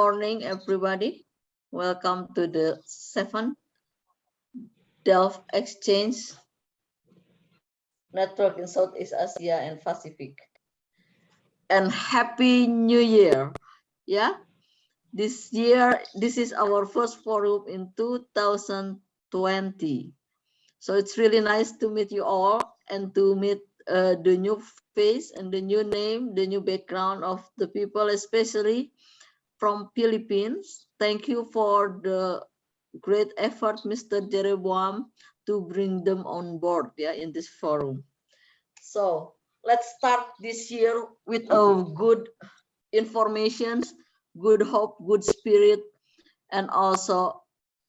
morning, everybody. Welcome to the 7th Delft Exchange Network in Southeast Asia and Pacific. And Happy New Year. Yeah, this year, this is our first forum in 2020. So it's really nice to meet you all and to meet the new face and the new name, the new background of the people, especially from Philippines. Thank you for the great effort, Mr. Jeroboam, to bring them on board, in this forum. So let's start this year with a good information, good hope, good spirit, and also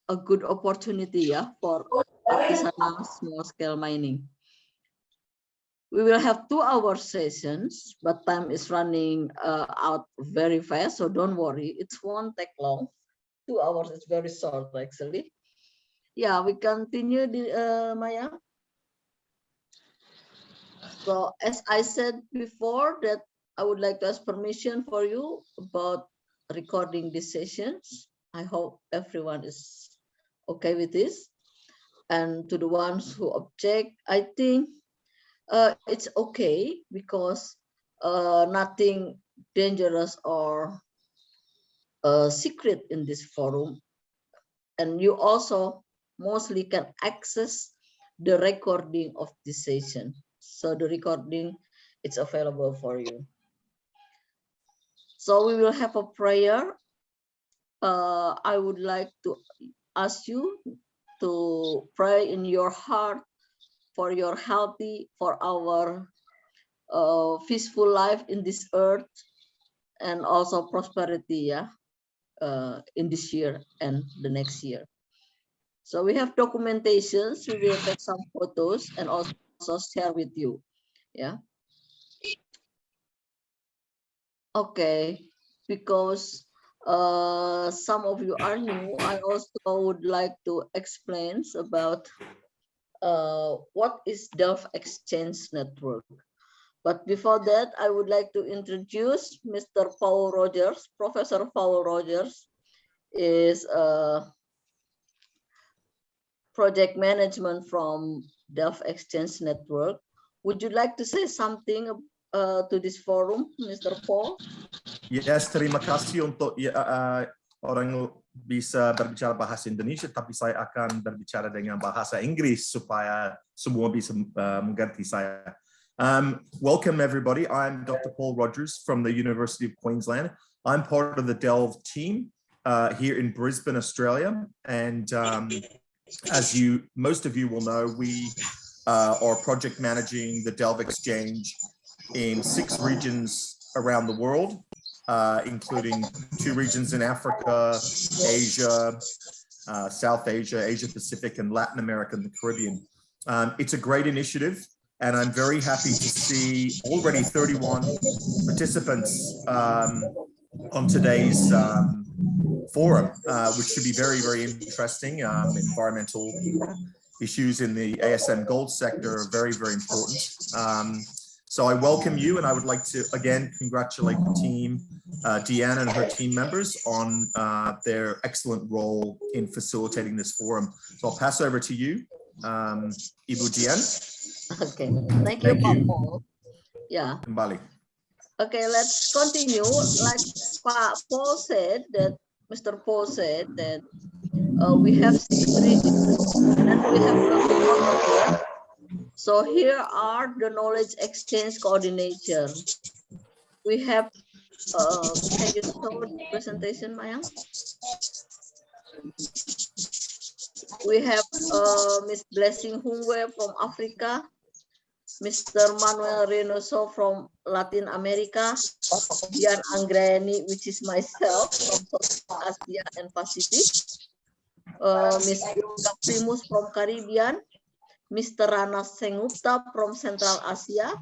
a good opportunity, for artisanal small-scale mining. We will have 2-hour sessions, but time is running out very fast, so don't worry. It won't take long. 2 hours is very short, actually. Yeah, we continue, Maya. So as I said before, that I would like to ask permission for you about recording these sessions. I hope everyone is okay with this. And to the ones who object, I think it's okay because nothing dangerous or secret in this forum. And you also mostly can access the recording of this session. So the recording is available for you. So we will have a prayer. I would like to ask you to pray in your heart for your healthy, for our peaceful life in this earth, and also prosperity, in this year and the next year. So we have documentations. We will take some photos and also share with you. Yeah. Okay. Because some of you are new, I also would like to explain about what is Delft Exchange Network. But before that, I would like to introduce Mr. Paul Rogers. Professor Paul Rogers is a project management from Delft Exchange Network. Would you like to say something to this forum, Mr. Paul? Yes, terima kasih untuk orang bisa berbicara bahasa Indonesia, tapi saya akan berbicara dengan bahasa Inggris supaya semua bisa mengerti saya. Welcome everybody. I'm Dr. Paul Rogers from the University of Queensland. I'm part of the Delft team here in Brisbane, Australia. And as most of you will know, we are project managing the Delft Exchange in 6 regions around the world, including 2 regions in Africa, Asia, South Asia, Asia Pacific, and Latin America and the Caribbean. It's a great initiative, and I'm very happy to see already 31 participants on today's forum, which should be very, very interesting. Environmental issues in the ASM gold sector are very, very important. So I welcome you, and I would like to again congratulate the team, Deanne and her team members, on their excellent role in facilitating this forum. So I'll pass over to you, Ibu Deanne. Okay, thank you, Paul. Yeah. Kembali. Okay, let's continue. Like Paul said, that Mr. Paul said that we have 6 regions and we have here. So here are the knowledge exchange coordinator. We have, can you show the presentation, Maya? We have Miss Blessing Hungwe from Africa, Mr. Manuel Reynoso from Latin America, Dian Anggreni, which is myself from South Asia and Pacific, Miss Yunga Primus from Caribbean, Mr. Rana Sengupta from Central Asia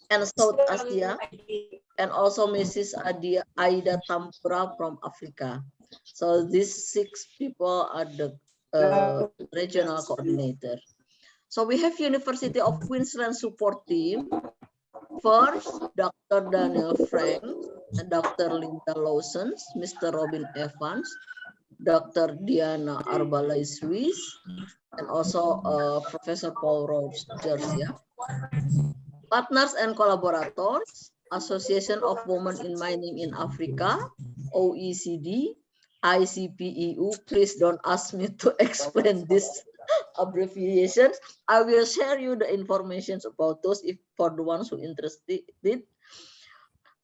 and South Asia, and also Mrs. Aida Tampura from Africa. So these 6 people are the regional coordinator. So we have University of Queensland support team. First, Dr. Daniel Frank, Dr. Linda Lawson, Mr. Robin Evans, Dr. Diana Arbalais Ruiz, and also Professor Paul Rogers. Yeah. Partners and collaborators, Association of Women in Mining in Africa, OECD, ICPEU. Please don't ask me to explain this abbreviations. I will share you the information about those if for the ones who interested.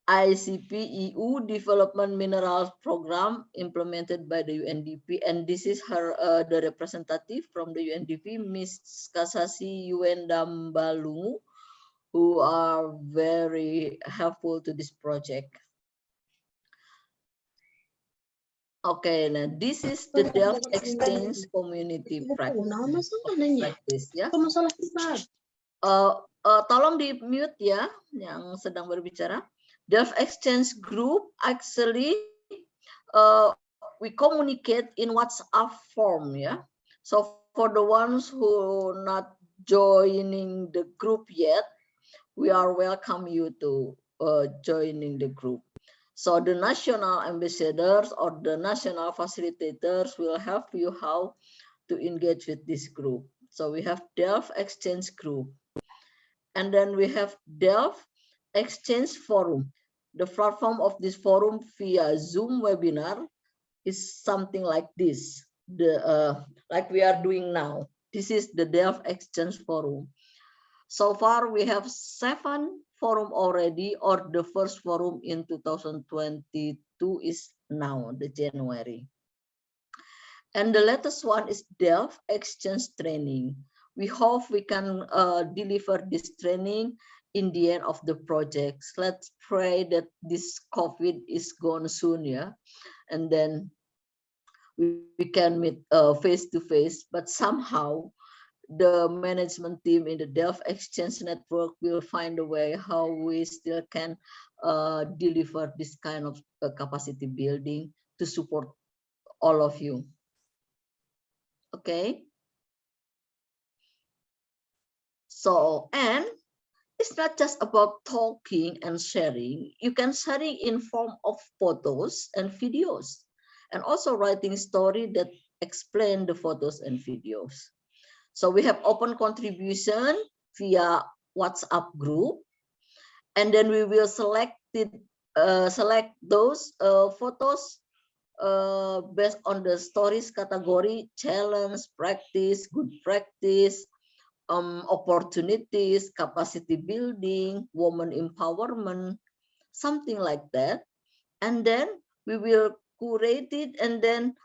ICPEU Development Minerals Program implemented by the UNDP, and this is her the representative from the UNDP, Ms. Kasasi Yuendambalungu, who are very helpful to this project. Okay, now this is the Delft Exchange Community Practice, ya. Tolong di mute ya, yang sedang berbicara. Delft Exchange Group actually we communicate in WhatsApp form, ya. So for the ones who not joining the group yet, we are welcome you to joining the group. So the national ambassadors or the national facilitators will help you how to engage with this group. So we have Delft Exchange Group. And then we have Delft Exchange Forum. The platform of this forum via Zoom webinar is something like this, like we are doing now. This is the Delft Exchange Forum. So far, we have 7 forum already, or the first forum in 2022 is now, the January. And the latest one is Delft Exchange Training. We hope we can deliver this training in the end of the project. Let's pray that this COVID is gone soon, yeah, and then we can meet face to face. But somehow, the management team in the Delft Exchange Network will find a way how we still can deliver this kind of capacity building to support all of you. Okay. So, and it's not just about talking and sharing. You can sharing in form of photos and videos, and also writing story that explain the photos and videos. So we have open contribution via WhatsApp group, and then we will select those photos based on the stories category: challenge, practice, good practice, opportunities, capacity building, woman empowerment, something like that. And then we will curate it, and then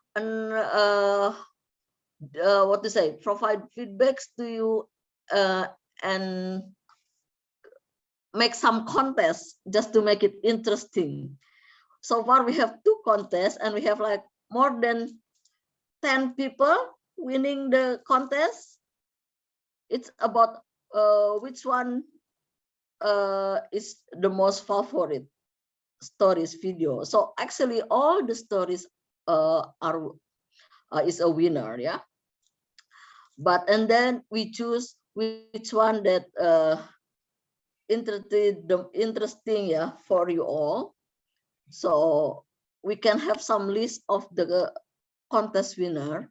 provide feedbacks to you and make some contests just to make it interesting. So far we have 2 contests, and we have like more than 10 people winning the contest. It's about which one is the most favorite stories video. So actually all the stories is a winner, yeah. But and then we choose which one that interesting, yeah, for you all. So we can have some list of the contest winner,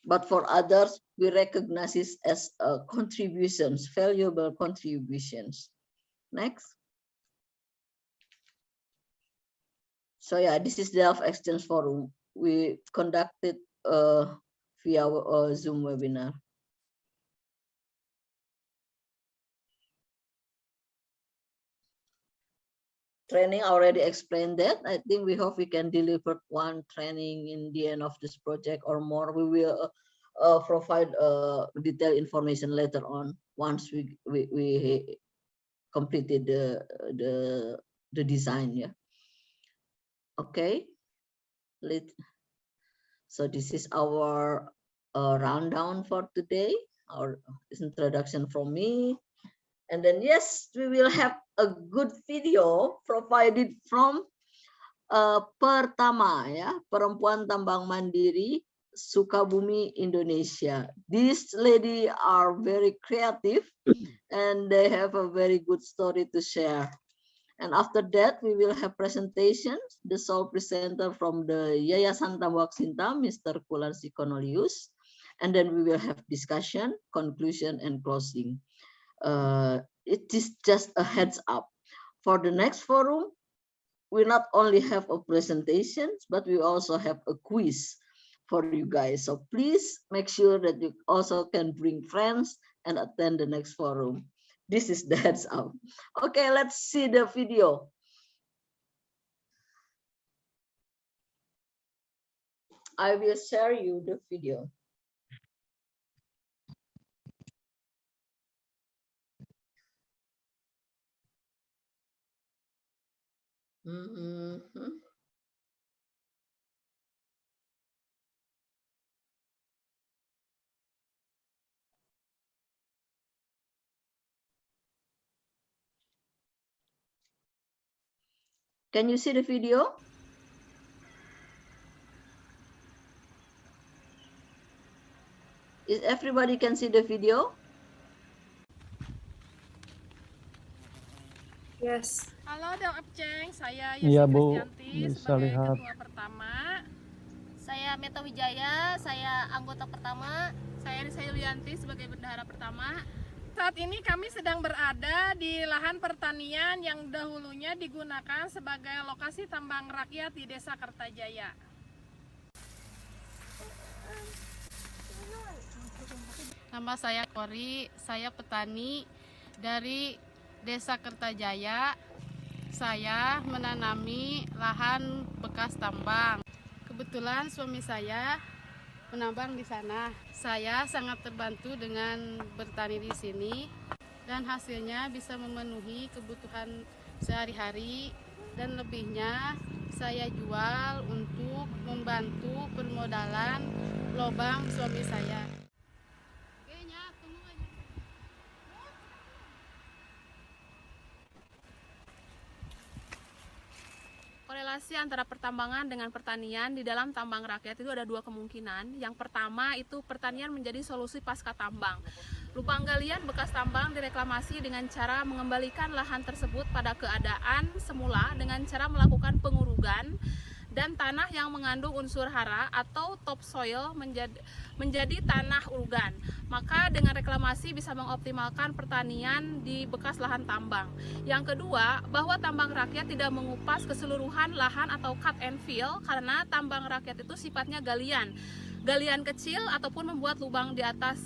but for others we recognize it as contributions, valuable contributions. Next. So yeah, this is the Delft Exchange Forum. We conducted via Zoom webinar. Training, I already explained that. I think we hope we can deliver 1 training in the end of this project or more. We will provide detailed information later on once we completed the design. Yeah. Okay. So this is our rundown for today. Our introduction from me. And then yes, we will have a good video provided from Pertama, ya, Perempuan Tambang Mandiri Sukabumi, Indonesia. These ladies are very creative and they have a very good story to share. And after that, we will have presentations. The sole presenter from the Yayasan Tambuhak Sinta, Mr. Kularsi Cornelius. And then we will have discussion, conclusion, and closing. It is just a heads up. For the next forum, we not only have a presentation, but we also have a quiz for you guys. So please make sure that you also can bring friends and attend the next forum. This is the heads up. Okay, let's see the video. I will share you the video. Can you see the video? Is everybody can see the video? Yes. Halo Dok Epceng, saya Iya, Yesi Bu. Kristianti Bisa sebagai lihat. ketua pertama. Saya Meta Wijaya, saya anggota pertama. Saya Risa Yulianti sebagai bendahara pertama. Saat ini kami sedang berada di lahan pertanian yang dahulunya digunakan sebagai lokasi tambang rakyat di Desa Kertajaya. Nama saya Kori, saya petani dari Desa Kertajaya. Saya menanami lahan bekas tambang. Kebetulan suami saya menambang di sana. Saya sangat terbantu dengan bertani di sini dan hasilnya bisa memenuhi kebutuhan sehari-hari dan lebihnya saya jual untuk membantu permodalan lobang suami saya. Korelasi antara pertambangan dengan pertanian di dalam tambang rakyat itu ada dua kemungkinan. Yang pertama itu pertanian menjadi solusi pasca tambang. Lubang galian bekas tambang direklamasi dengan cara mengembalikan lahan tersebut pada keadaan semula dengan cara melakukan pengurugan dan tanah yang mengandung unsur hara atau topsoil menjadi tanah urugan. Maka dengan reklamasi bisa mengoptimalkan pertanian di bekas lahan tambang. Yang kedua, bahwa tambang rakyat tidak mengupas keseluruhan lahan atau cut and fill karena tambang rakyat itu sifatnya galian. Galian kecil ataupun membuat lubang di atas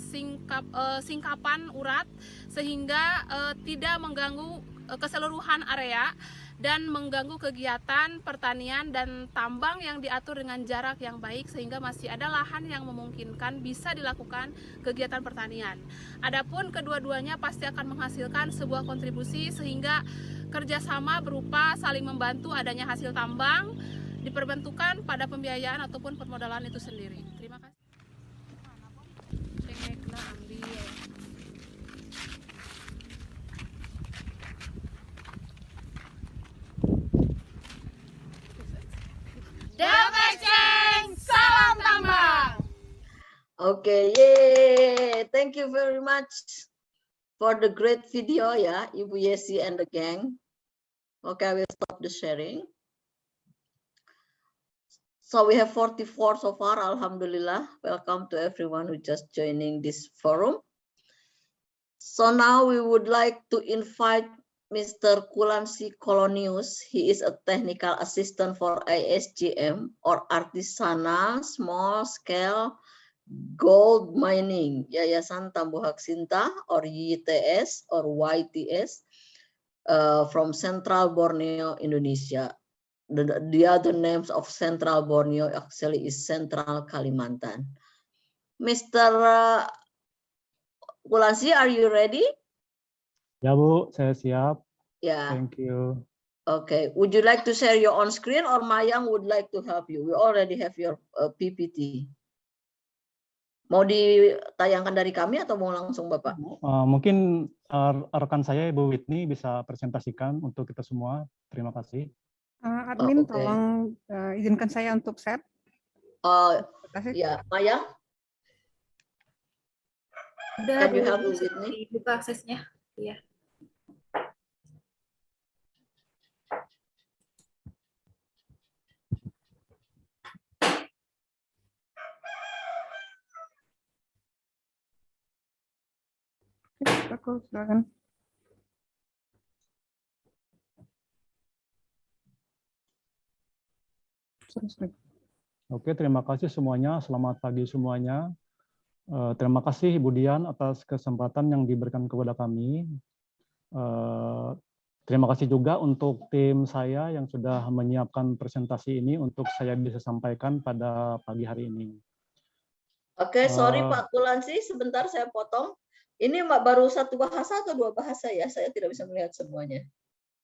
singkapan urat sehingga tidak mengganggu keseluruhan area dan mengganggu kegiatan pertanian dan tambang yang diatur dengan jarak yang baik sehingga masih ada lahan yang memungkinkan bisa dilakukan kegiatan pertanian. Adapun kedua-duanya pasti akan menghasilkan sebuah kontribusi sehingga kerjasama berupa saling membantu adanya hasil tambang diperbentukan pada pembiayaan ataupun permodalan itu sendiri. Terima kasih. Salam tambang. Okay, yay! Thank you very much for the great video, ya, Ibu Yesi and the gang. Okay, I will stop the sharing. So we have 44 so far, Alhamdulillah. Welcome to everyone who just joining this forum. So now we would like to invite Mr. Kularsi Cornelius. He is a technical assistant for ASGM or Artisanal Small Scale Gold Mining, Yayasan Tambuhak Sinta or YTS or YTS from Central Borneo, Indonesia. The other names of Central Borneo actually is Central Kalimantan. Mr. Kularsi, are you ready? Ya, Bu, saya siap. Yeah. Thank you. Okay. Would you like to share your own screen or Mayang would like to help you? We already have your PPT. Mau ditayangkan dari kami atau mau langsung Bapak? Mungkin rekan saya, Ibu Whitney, bisa presentasikan untuk kita semua. Terima kasih. Admin, Okay. tolong izinkan saya untuk share. Ya, Mayang? Udah, Can you Bu, help me, bisa Whitney? dibuka aksesnya. Iya. Riko, silakan. Oke, terima kasih semuanya. Selamat pagi semuanya. Terima kasih Ibu Dian atas kesempatan yang diberikan kepada kami. Terima kasih juga untuk tim saya yang sudah menyiapkan presentasi ini untuk saya bisa sampaikan pada pagi hari ini. Oke, sorry Pak Kulansi, sebentar saya potong. Ini baru satu bahasa atau dua bahasa ya? Saya tidak bisa melihat semuanya.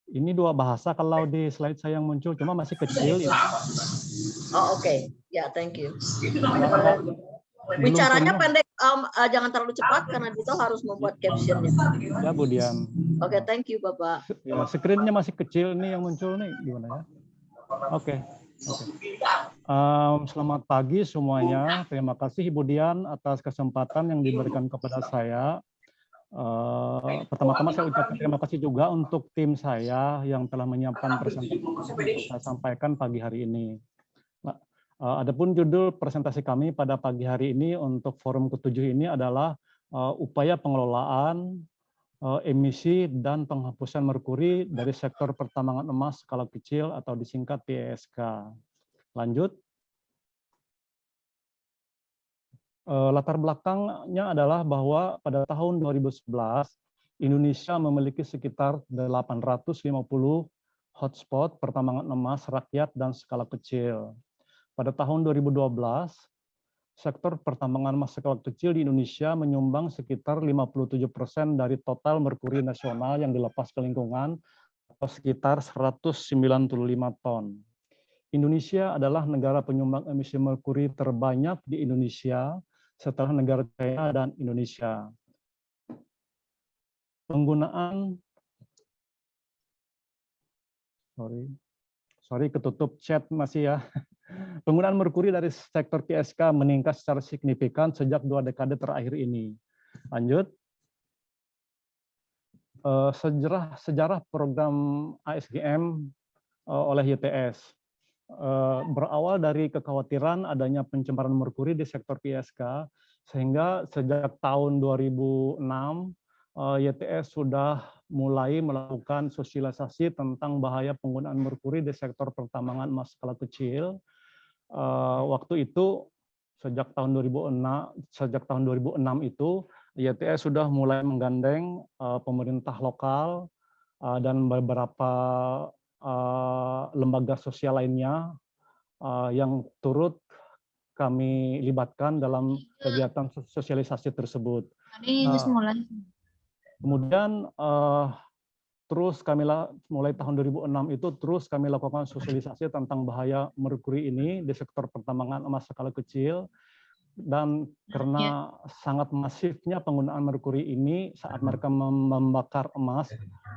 Ini dua bahasa, kalau di slide saya yang muncul, cuma masih kecil. Oh, oke. Ya, thank you. Belum Bicaranya semua. pendek, jangan terlalu cepat karena Dito harus membuat captionnya. Ya, Bu Dian. Oke, thank you Bapak. Ya, screen-nya masih kecil nih yang muncul nih, gimana ya? Oke. Selamat pagi semuanya. Terima kasih Ibu Dian atas kesempatan yang diberikan kepada saya. Pertama-tama saya ucapkan terima kasih juga untuk tim saya yang telah menyiapkan presentasi untuk saya sampaikan pagi hari ini. Adapun judul presentasi kami pada pagi hari ini untuk forum ke-7 ini adalah upaya pengelolaan emisi dan penghapusan merkuri dari sektor pertambangan emas skala kecil atau disingkat PSK. Lanjut. Latar belakangnya adalah bahwa pada tahun 2011 Indonesia memiliki sekitar 850 hotspot pertambangan emas rakyat dan skala kecil. Pada tahun 2012, sektor pertambangan emas skala kecil di Indonesia menyumbang sekitar 57% dari total merkuri nasional yang dilepas ke lingkungan atau sekitar 195 ton. Indonesia adalah negara penyumbang emisi merkuri terbanyak di Indonesia setelah negara China dan Indonesia. Penggunaan ketutup chat masih ya. Penggunaan merkuri dari sektor PSK meningkat secara signifikan sejak 2 dekade terakhir ini. Lanjut. Sejarah program ASGM oleh YTS. Berawal dari kekhawatiran adanya pencemaran merkuri di sektor PSK, sehingga sejak tahun 2006 YTS sudah mulai melakukan sosialisasi tentang bahaya penggunaan merkuri di sektor pertambangan emas skala kecil. Waktu itu sejak tahun 2006 itu YTS sudah mulai menggandeng pemerintah lokal dan beberapa lembaga sosial lainnya yang turut kami libatkan dalam kegiatan sosialisasi tersebut. Kemudian terus kami mulai tahun 2006 itu terus kami lakukan sosialisasi tentang bahaya merkuri ini di sektor pertambangan emas skala kecil, dan karena sangat masifnya penggunaan merkuri ini saat mereka membakar emas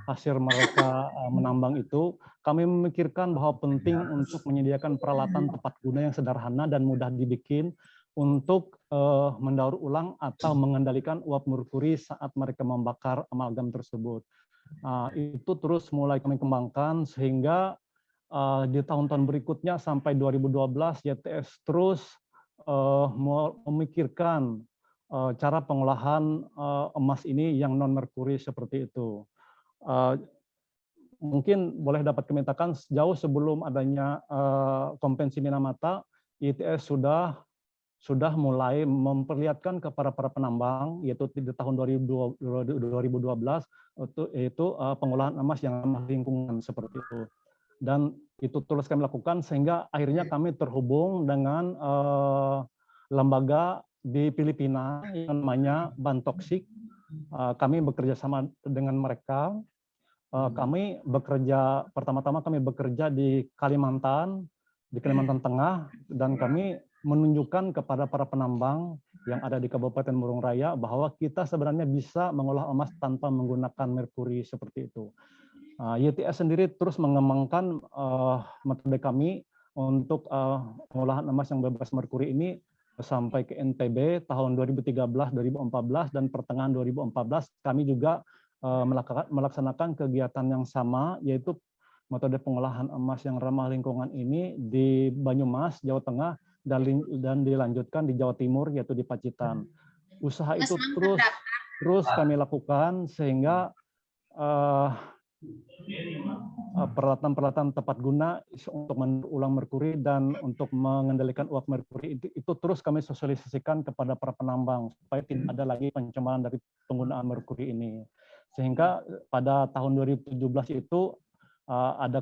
hasil mereka menambang itu, kami memikirkan bahwa penting untuk menyediakan peralatan tepat guna yang sederhana dan mudah dibikin untuk mendaur ulang atau mengendalikan uap merkuri saat mereka membakar amalgam tersebut. Itu terus mulai kami kembangkan sehingga di tahun-tahun berikutnya sampai 2012 YTS terus memikirkan cara pengolahan emas ini yang non merkuri seperti itu. Mungkin boleh dapat kami katakan jauh sebelum adanya konvensi Minamata, YTS sudah mulai memperlihatkan kepada para penambang, yaitu di tahun 2012, yaitu pengolahan emas yang ramah lingkungan seperti itu. Dan itu terus kami lakukan sehingga akhirnya kami terhubung dengan lembaga di Filipina yang namanya Bantoksik. Kami bekerja sama dengan mereka. Kami bekerja, pertama-tama kami bekerja di Kalimantan Tengah, dan kami menunjukkan kepada para penambang yang ada di Kabupaten Murung Raya bahwa kita sebenarnya bisa mengolah emas tanpa menggunakan merkuri seperti itu. YTS sendiri terus mengembangkan metode kami untuk pengolahan emas yang bebas merkuri ini sampai ke NTB tahun 2013-2014, dan pertengahan 2014 kami juga melaksanakan kegiatan yang sama, yaitu metode pengolahan emas yang ramah lingkungan ini di Banyumas, Jawa Tengah, dan dilanjutkan di Jawa Timur, yaitu di Pacitan. Usaha itu terus terus kami lakukan sehingga peralatan-peralatan tepat guna untuk mengulang merkuri dan untuk mengendalikan uap merkuri itu terus kami sosialisasikan kepada para penambang supaya tidak ada lagi pencemaran dari penggunaan merkuri ini. Sehingga pada tahun 2017 itu ada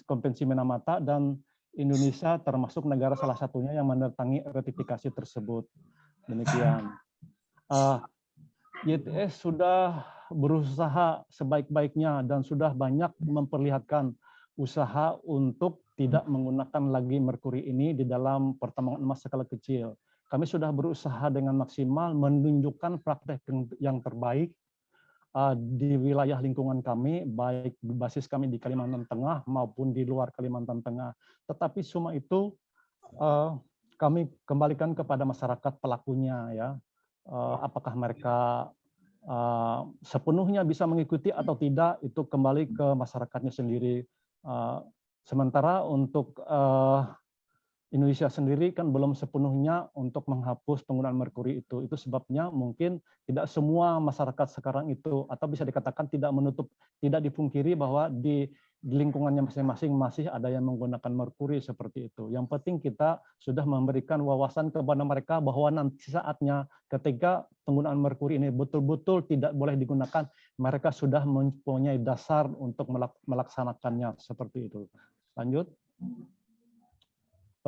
konvensi Minamata dan Indonesia termasuk negara salah satunya yang mendatangi ratifikasi tersebut. Demikian. YTS sudah berusaha sebaik-baiknya dan sudah banyak memperlihatkan usaha untuk tidak menggunakan lagi merkuri ini di dalam pertambangan emas skala kecil. Kami sudah berusaha dengan maksimal menunjukkan praktek yang terbaik di wilayah lingkungan kami, baik basis kami di Kalimantan Tengah maupun di luar Kalimantan Tengah. Tetapi semua itu kami kembalikan kepada masyarakat pelakunya, ya. Apakah mereka sepenuhnya bisa mengikuti atau tidak, itu kembali ke masyarakatnya sendiri. Sementara untuk Indonesia sendiri kan belum sepenuhnya untuk menghapus penggunaan merkuri itu. Itu sebabnya mungkin tidak semua masyarakat sekarang itu, atau bisa dikatakan tidak dipungkiri bahwa di lingkungannya masing-masing masih ada yang menggunakan merkuri seperti itu. Yang penting kita sudah memberikan wawasan kepada mereka bahwa nanti saatnya ketika penggunaan merkuri ini betul-betul tidak boleh digunakan, mereka sudah mempunyai dasar untuk melaksanakannya seperti itu. Lanjut.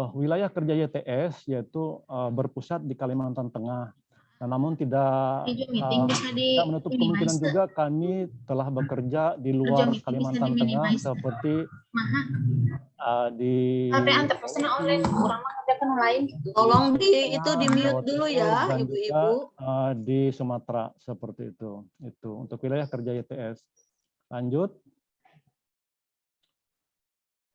Wilayah kerja YTS yaitu berpusat di Kalimantan Tengah. Nah, namun tidak menutup kemungkinan juga kami telah bekerja di luar Kalimantan Tengah seperti di tolong itu di mute dulu ya, ibu-ibu. Di Sumatera seperti itu. Itu untuk wilayah kerja YTS. Lanjut.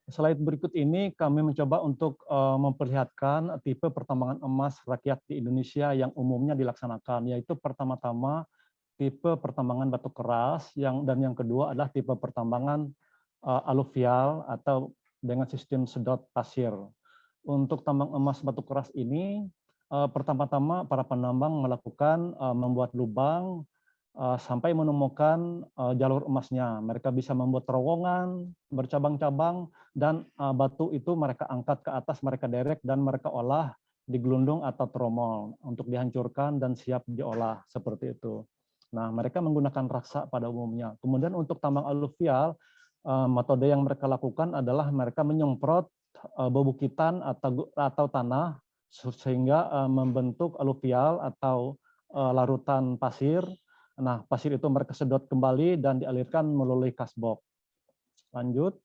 Slide berikut ini kami mencoba untuk memperlihatkan tipe pertambangan emas rakyat di Indonesia yang umumnya dilaksanakan, yaitu pertama-tama tipe pertambangan batu keras, dan yang kedua adalah tipe pertambangan aluvial atau dengan sistem sedot pasir. Untuk tambang emas batu keras ini, pertama-tama para penambang melakukan membuat lubang sampai menemukan jalur emasnya. Mereka bisa membuat terowongan bercabang-cabang dan batu itu mereka angkat ke atas, mereka derek dan mereka olah di gelundung atau tromol untuk dihancurkan dan siap diolah seperti itu. Nah, mereka menggunakan raksa pada umumnya. Kemudian untuk tambang aluvial, metode yang mereka lakukan adalah mereka menyemprot bebukitan atau tanah sehingga membentuk aluvial atau larutan pasir. Nah, pasir itu mereka sedot kembali dan dialirkan melalui kasbok. Lanjut.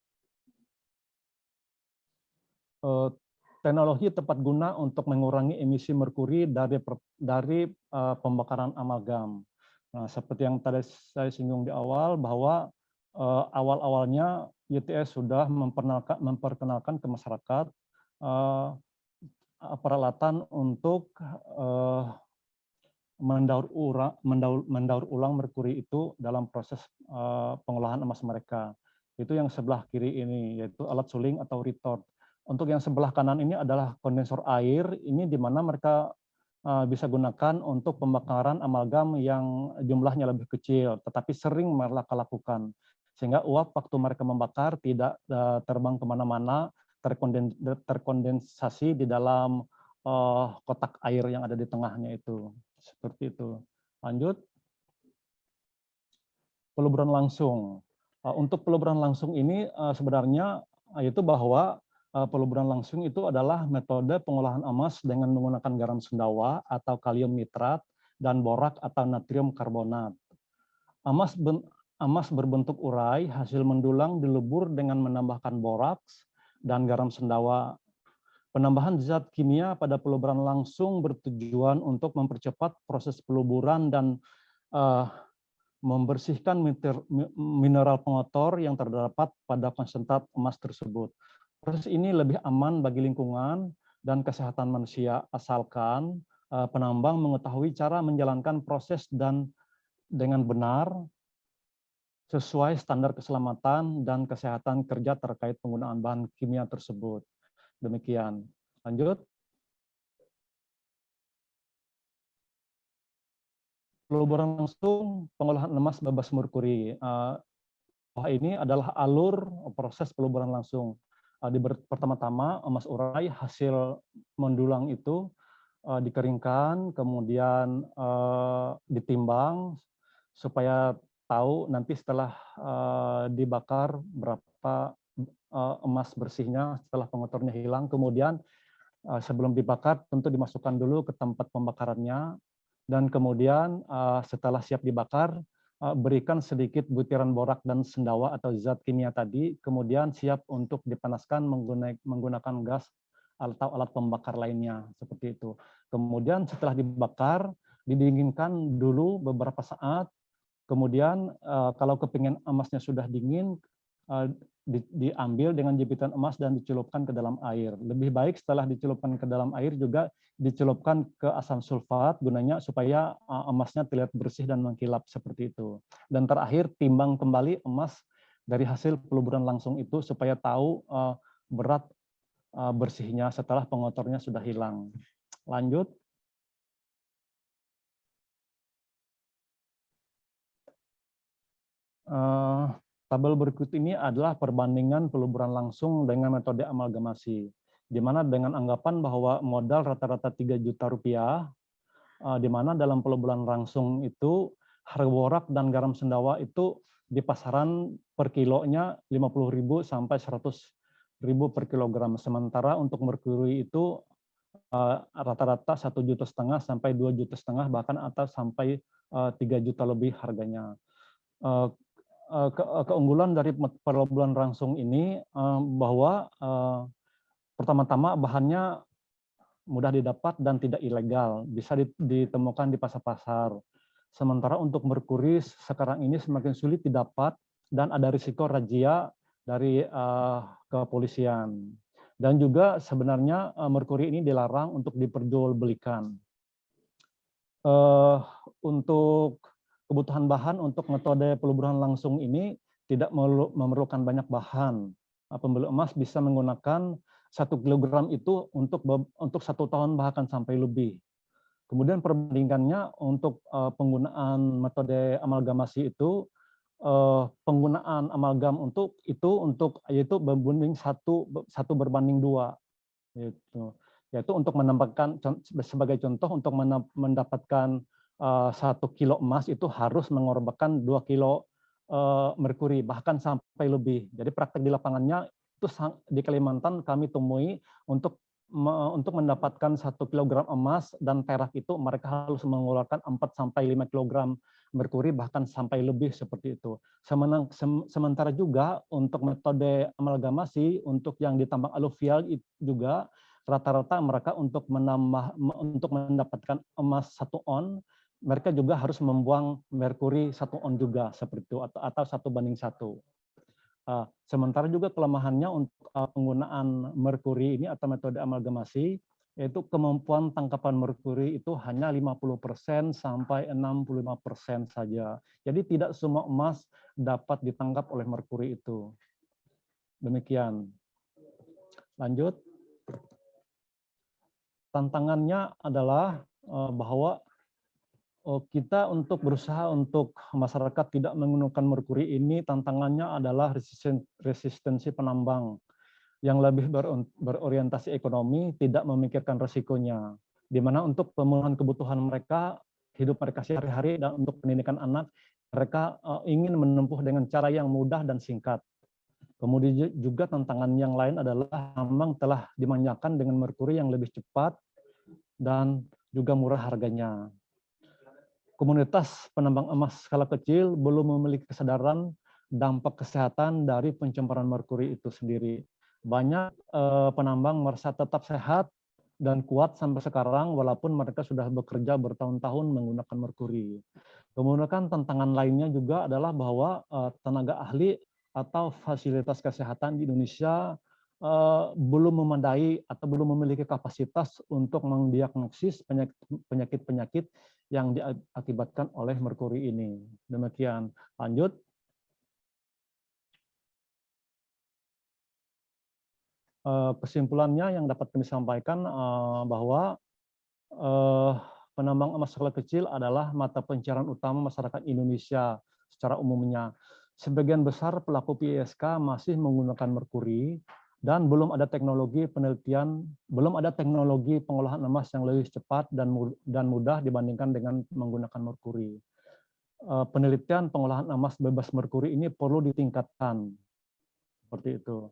Teknologi tepat guna untuk mengurangi emisi merkuri dari pembakaran amalgam. Nah, seperti yang tadi saya singgung di awal, bahwa awal-awalnya YTS sudah memperkenalkan ke masyarakat peralatan untuk mendaur ulang merkuri itu dalam proses pengolahan emas mereka. Itu yang sebelah kiri ini, yaitu alat suling atau retort. Untuk yang sebelah kanan ini adalah kondensor air, ini di mana mereka bisa gunakan untuk pembakaran amalgam yang jumlahnya lebih kecil, tetapi sering mereka lakukan. Sehingga uap waktu mereka membakar tidak terbang kemana-mana, terkondensasi di dalam kotak air yang ada di tengahnya itu. Seperti itu. Lanjut. Peluburan langsung. Untuk peluburan langsung ini sebenarnya yaitu bahwa peluburan langsung itu adalah metode pengolahan emas dengan menggunakan garam sendawa atau kalium nitrat dan borak atau natrium karbonat. Emas berbentuk urai hasil mendulang dilebur dengan menambahkan boraks dan garam sendawa. Penambahan zat kimia pada peluburan langsung bertujuan untuk mempercepat proses peluburan dan membersihkan mineral pengotor yang terdapat pada konsentrat emas tersebut. Proses ini lebih aman bagi lingkungan dan kesehatan manusia, asalkan penambang mengetahui cara menjalankan proses dan dengan benar sesuai standar keselamatan dan kesehatan kerja terkait penggunaan bahan kimia tersebut. Demikian. Lanjut. peluburan langsung pengolahan emas bebas merkuri. Bahwa ini adalah alur proses peluburan langsung. Pertama-tama emas urai hasil mendulang itu dikeringkan, kemudian ditimbang supaya tahu nanti setelah dibakar berapa emas bersihnya setelah pengotornya hilang. Kemudian sebelum dibakar tentu dimasukkan dulu ke tempat pembakarannya, dan kemudian setelah siap dibakar berikan sedikit butiran borak dan sendawa atau zat kimia tadi, kemudian siap untuk dipanaskan menggunakan gas atau alat pembakar lainnya seperti itu. Kemudian setelah dibakar didinginkan dulu beberapa saat. Kemudian kalau kepingin emasnya sudah dingin, diambil dengan jepitan emas dan dicelupkan ke dalam air. Lebih baik setelah dicelupkan ke dalam air juga dicelupkan ke asam sulfat, gunanya supaya emasnya terlihat bersih dan mengkilap seperti itu. Dan terakhir timbang kembali emas dari hasil peluburan langsung itu supaya tahu berat bersihnya setelah pengotornya sudah hilang. Lanjut. Tabel berikut ini adalah perbandingan peluburan langsung dengan metode amalgamasi, di mana dengan anggapan bahwa modal rata-rata 3 juta rupiah, di mana dalam peluburan langsung itu harga borak dan garam sendawa itu di pasaran per kilonya 50.000 sampai 100.000 per kilogram. Sementara untuk merkuri itu rata-rata 1,5 juta sampai 2,5 juta, bahkan atas sampai 3 juta lebih harganya. Keunggulan dari peluburan langsung ini bahwa pertama-tama bahannya mudah didapat dan tidak ilegal, bisa ditemukan di pasar-pasar. Sementara untuk merkuri sekarang ini semakin sulit didapat dan ada risiko razia dari kepolisian. Dan juga sebenarnya merkuri ini dilarang untuk diperjualbelikan. Untuk kebutuhan bahan untuk metode peluburan langsung ini tidak memerlukan banyak bahan. Pembeli emas bisa menggunakan 1 kilogram itu untuk 1 tahun bahkan sampai lebih. Kemudian perbandingannya untuk penggunaan metode amalgamasi itu, penggunaan amalgam yaitu berbanding 1 berbanding 2. Yaitu untuk menambahkan, sebagai contoh, untuk mendapatkan 1 kilo emas itu harus mengorbankan 2 kilo merkuri, bahkan sampai lebih. Jadi praktek di lapangannya itu di Kalimantan kami temui untuk mendapatkan 1 kilogram emas dan perak itu mereka harus mengeluarkan 4 sampai 5 kilogram merkuri, bahkan sampai lebih seperti itu. Sementara juga untuk metode amalgamasi untuk yang ditambang aluvial juga rata-rata mereka untuk mendapatkan emas 1 on, mereka juga harus membuang merkuri 1 on juga seperti itu, atau 1:1. Sementara juga kelemahannya untuk penggunaan merkuri ini atau metode amalgamasi, yaitu kemampuan tangkapan merkuri itu hanya 50% sampai 65% saja. Jadi tidak semua emas dapat ditangkap oleh merkuri itu. Demikian. Lanjut. Tantangannya adalah bahwa kita untuk berusaha untuk masyarakat tidak menggunakan merkuri ini, tantangannya adalah resistensi penambang yang lebih berorientasi ekonomi, tidak memikirkan resikonya. Di mana untuk pemenuhan kebutuhan mereka, hidup mereka sehari-hari, dan untuk pendidikan anak, mereka ingin menempuh dengan cara yang mudah dan singkat. Kemudian juga tantangan yang lain adalah tambang telah dimanjakan dengan merkuri yang lebih cepat dan juga murah harganya. Komunitas penambang emas skala kecil belum memiliki kesadaran dampak kesehatan dari pencemaran merkuri itu sendiri. Banyak penambang merasa tetap sehat dan kuat sampai sekarang walaupun mereka sudah bekerja bertahun-tahun menggunakan merkuri. Kemudian tantangan lainnya juga adalah bahwa tenaga ahli atau fasilitas kesehatan di Indonesia belum memadai atau belum memiliki kapasitas untuk mendiagnosis penyakit-penyakit yang diakibatkan oleh merkuri ini. Demikian. Lanjut. Kesimpulannya yang dapat kami sampaikan bahwa penambang emas skala kecil adalah mata pencarian utama masyarakat Indonesia secara umumnya. Sebagian besar pelaku PISK masih menggunakan merkuri dan belum ada teknologi penelitian, belum ada teknologi pengolahan emas yang lebih cepat dan mudah dibandingkan dengan menggunakan merkuri. Penelitian pengolahan emas bebas merkuri ini perlu ditingkatkan. Seperti itu.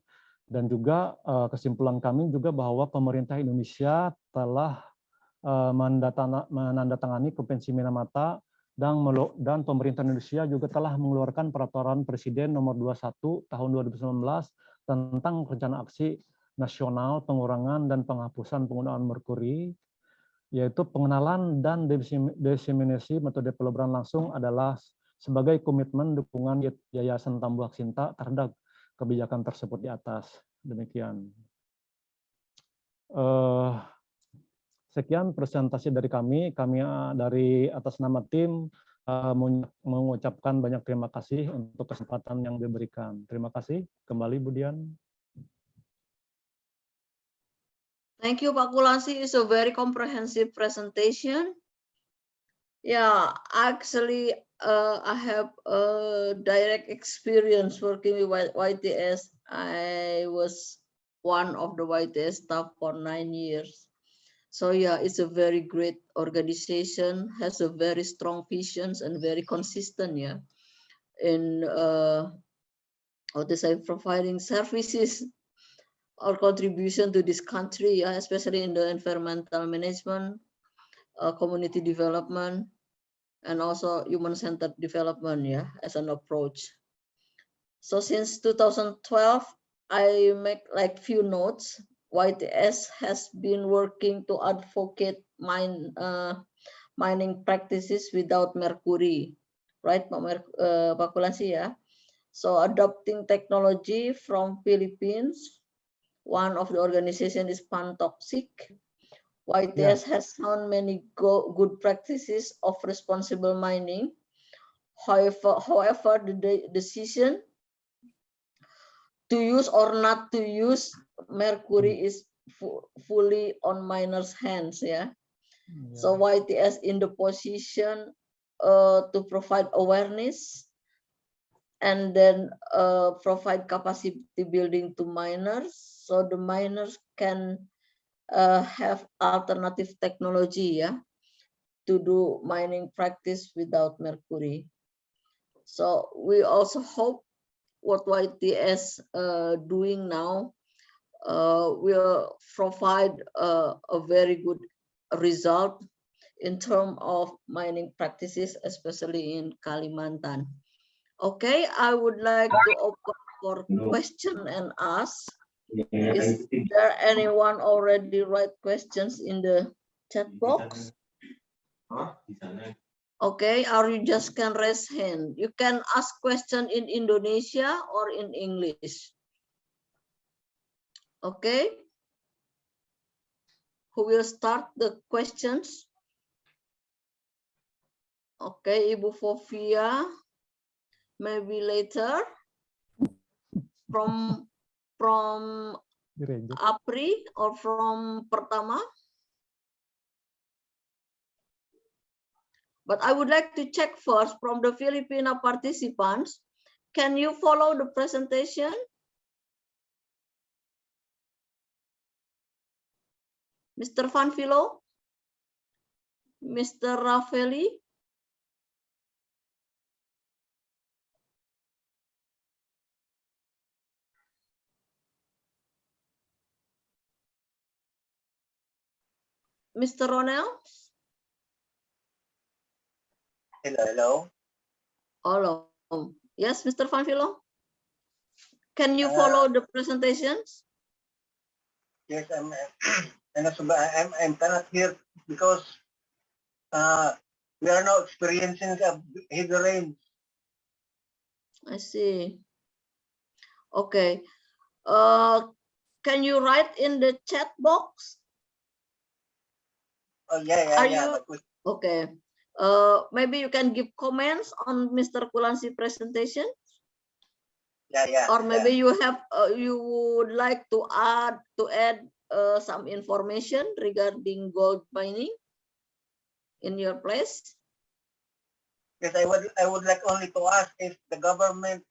Dan juga kesimpulan kami juga bahwa pemerintah Indonesia telah menandatangani Konvensi Minamata dan pemerintah Indonesia juga telah mengeluarkan peraturan Presiden nomor 21 tahun 2019 tentang rencana aksi nasional pengurangan dan penghapusan penggunaan merkuri, yaitu pengenalan dan diseminasi metode peleburan langsung adalah sebagai komitmen dukungan Yayasan Tambuhak Sinta terhadap kebijakan tersebut di atas. Demikian. Sekian presentasi dari kami. Kami dari atas nama tim mengucapkan banyak terima kasih untuk kesempatan yang diberikan. Terima kasih. Kembali Bu Dian. Thank you, Pak Kulansi. It's a very comprehensive presentation. Yeah, actually, I have a direct experience working with YTS. I was one of the YTS staff for 9 years. So yeah, it's a very great organization, has a very strong visions and very consistent, yeah, in providing services or contribution to this country, especially in the environmental management, community development, and also human-centered development, as an approach. So since 2012, I make like few notes. YTS has been working to advocate mining practices without mercury, right, Pak Kulansi, ya? So adopting technology from Philippines. One of the organization is Pantoxic. YTS has found many good practices of responsible mining. However, the decision to use or not to use mercury is fully on miners' hands, So YTS in the position to provide awareness and then provide capacity building to miners, so the miners can have alternative technology, to do mining practice without mercury. So we also hope what YTS doing now will provide a very good result in terms of mining practices, especially in Kalimantan. Okay, I would like to open for question and ask. Is there anyone already write questions in the chat box? Okay, or you just can raise hand. You can ask question in Indonesia or in English. Okay. Who will start the questions? Okay, Ibu Fovia. Maybe later. From APRI or from Pertama. But I would like to check first from the Filipino participants. Can you follow the presentation? Mr. Vanfilo? Mr. Rafeli? Mr. Ronel? Hello. Hello. Yes, Mr. Vanfilo? Can you follow the presentations? Yes, I'm cannot hear because we are not experiencing heavy rain. I see. Okay. Can you write in the chat box? Oh yeah. Okay. Maybe you can give comments on Mr. Kulansi presentation. Yeah. Or maybe you have you would like to add some information regarding gold mining. in your place? Yes, I would like only to ask if the government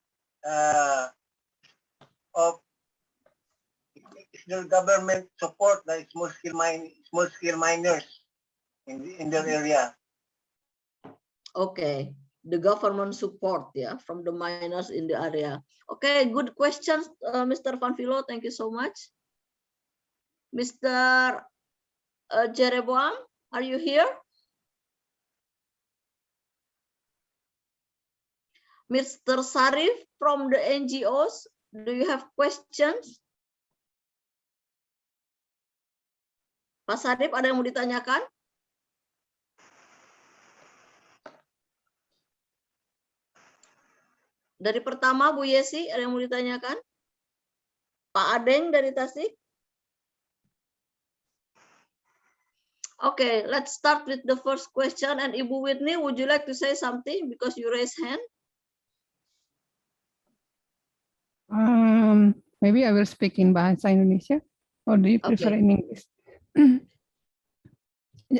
of is the government support the small scale miners in their area. Okay, the government support, yeah, from the miners in the area. Okay, good questions, Mr. Van Vilo. Thank you so much. Mr. Jeroboam, are you here? Mr. Sarif from the NGOs, do you have questions? Pak Sarif, ada yang mau ditanyakan? Dari pertama, Bu Yesi, ada yang mau ditanyakan? Pak Adeng dari Tasik? Okay, let's start with the first question. And Ibu Whitney, would you like to say something because you raise hand? Maybe I will speak in bahasa Indonesia, or do you prefer Okay. in English?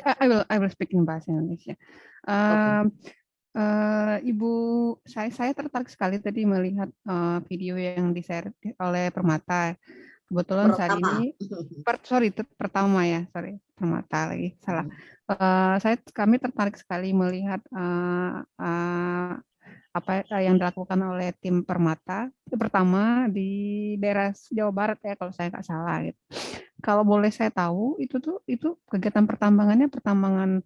I will speak in bahasa Indonesia. Ibu, saya tertarik sekali tadi melihat video yang di-share oleh Permata. Kebetulan saat ini, pertama ya, Permata lagi salah. Kami tertarik sekali melihat apa yang dilakukan oleh tim Permata. Pertama di daerah Jawa Barat ya, kalau saya nggak salah. Gitu. Kalau boleh saya tahu, itu kegiatan pertambangannya pertambangan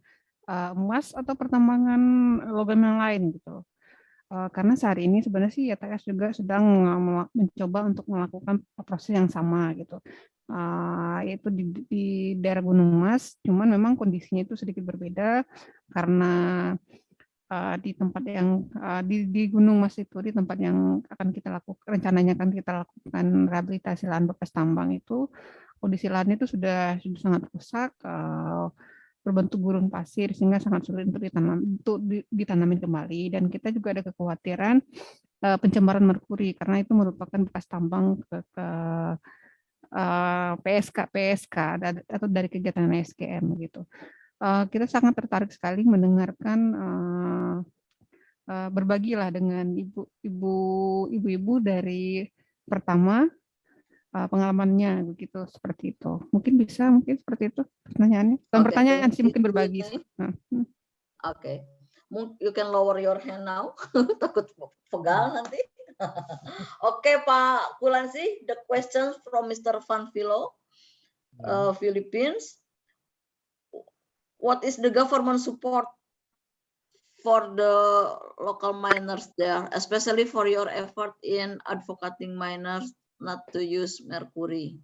emas atau pertambangan logam yang lain gitu. Karena saat ini sebenarnya sih YTS juga sedang mencoba untuk melakukan proses yang sama gitu, yaitu di daerah Gunung Mas, cuman memang kondisinya itu sedikit berbeda karena di tempat yang di Gunung Mas itu, di tempat yang akan kita lakukan, rencananya akan kita lakukan rehabilitasi lahan bekas tambang itu, kondisi lahannya itu sudah sangat rusak, berbentuk gurun pasir sehingga sangat sulit untuk ditanamin kembali, dan kita juga ada kekhawatiran pencemaran merkuri karena itu merupakan bekas tambang ke PSK atau dari kegiatan SKM gitu. Kita sangat tertarik sekali mendengarkan berbagilah dengan ibu-ibu dari Pertama pengalamannya begitu, seperti itu. Mungkin seperti itu pertanyaannya. Bukan pertanyaan sih, mungkin berbagi. Oke. You can lower your hand now. Takut pegal nanti. Oke, Pak Kulansi, the questions from Mr. Van Vilo, Philippines. What is the government support for the local miners there, especially for your effort in advocating miners not to use mercury?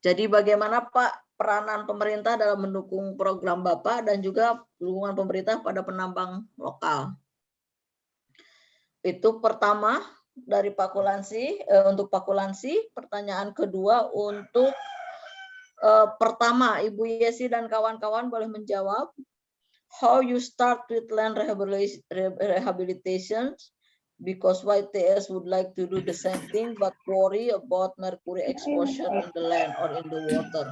Jadi bagaimana Pak peranan pemerintah dalam mendukung program Bapak dan juga dukungan pemerintah pada penambang lokal? Itu pertama dari Pak Kulansi, untuk Pak Kulansi. Pertanyaan kedua untuk pertama, Ibu Yesi dan kawan-kawan boleh menjawab. How you start with land rehabilitation? Because YTS would like to do the same thing but worry about mercury exposure in the land or in the water.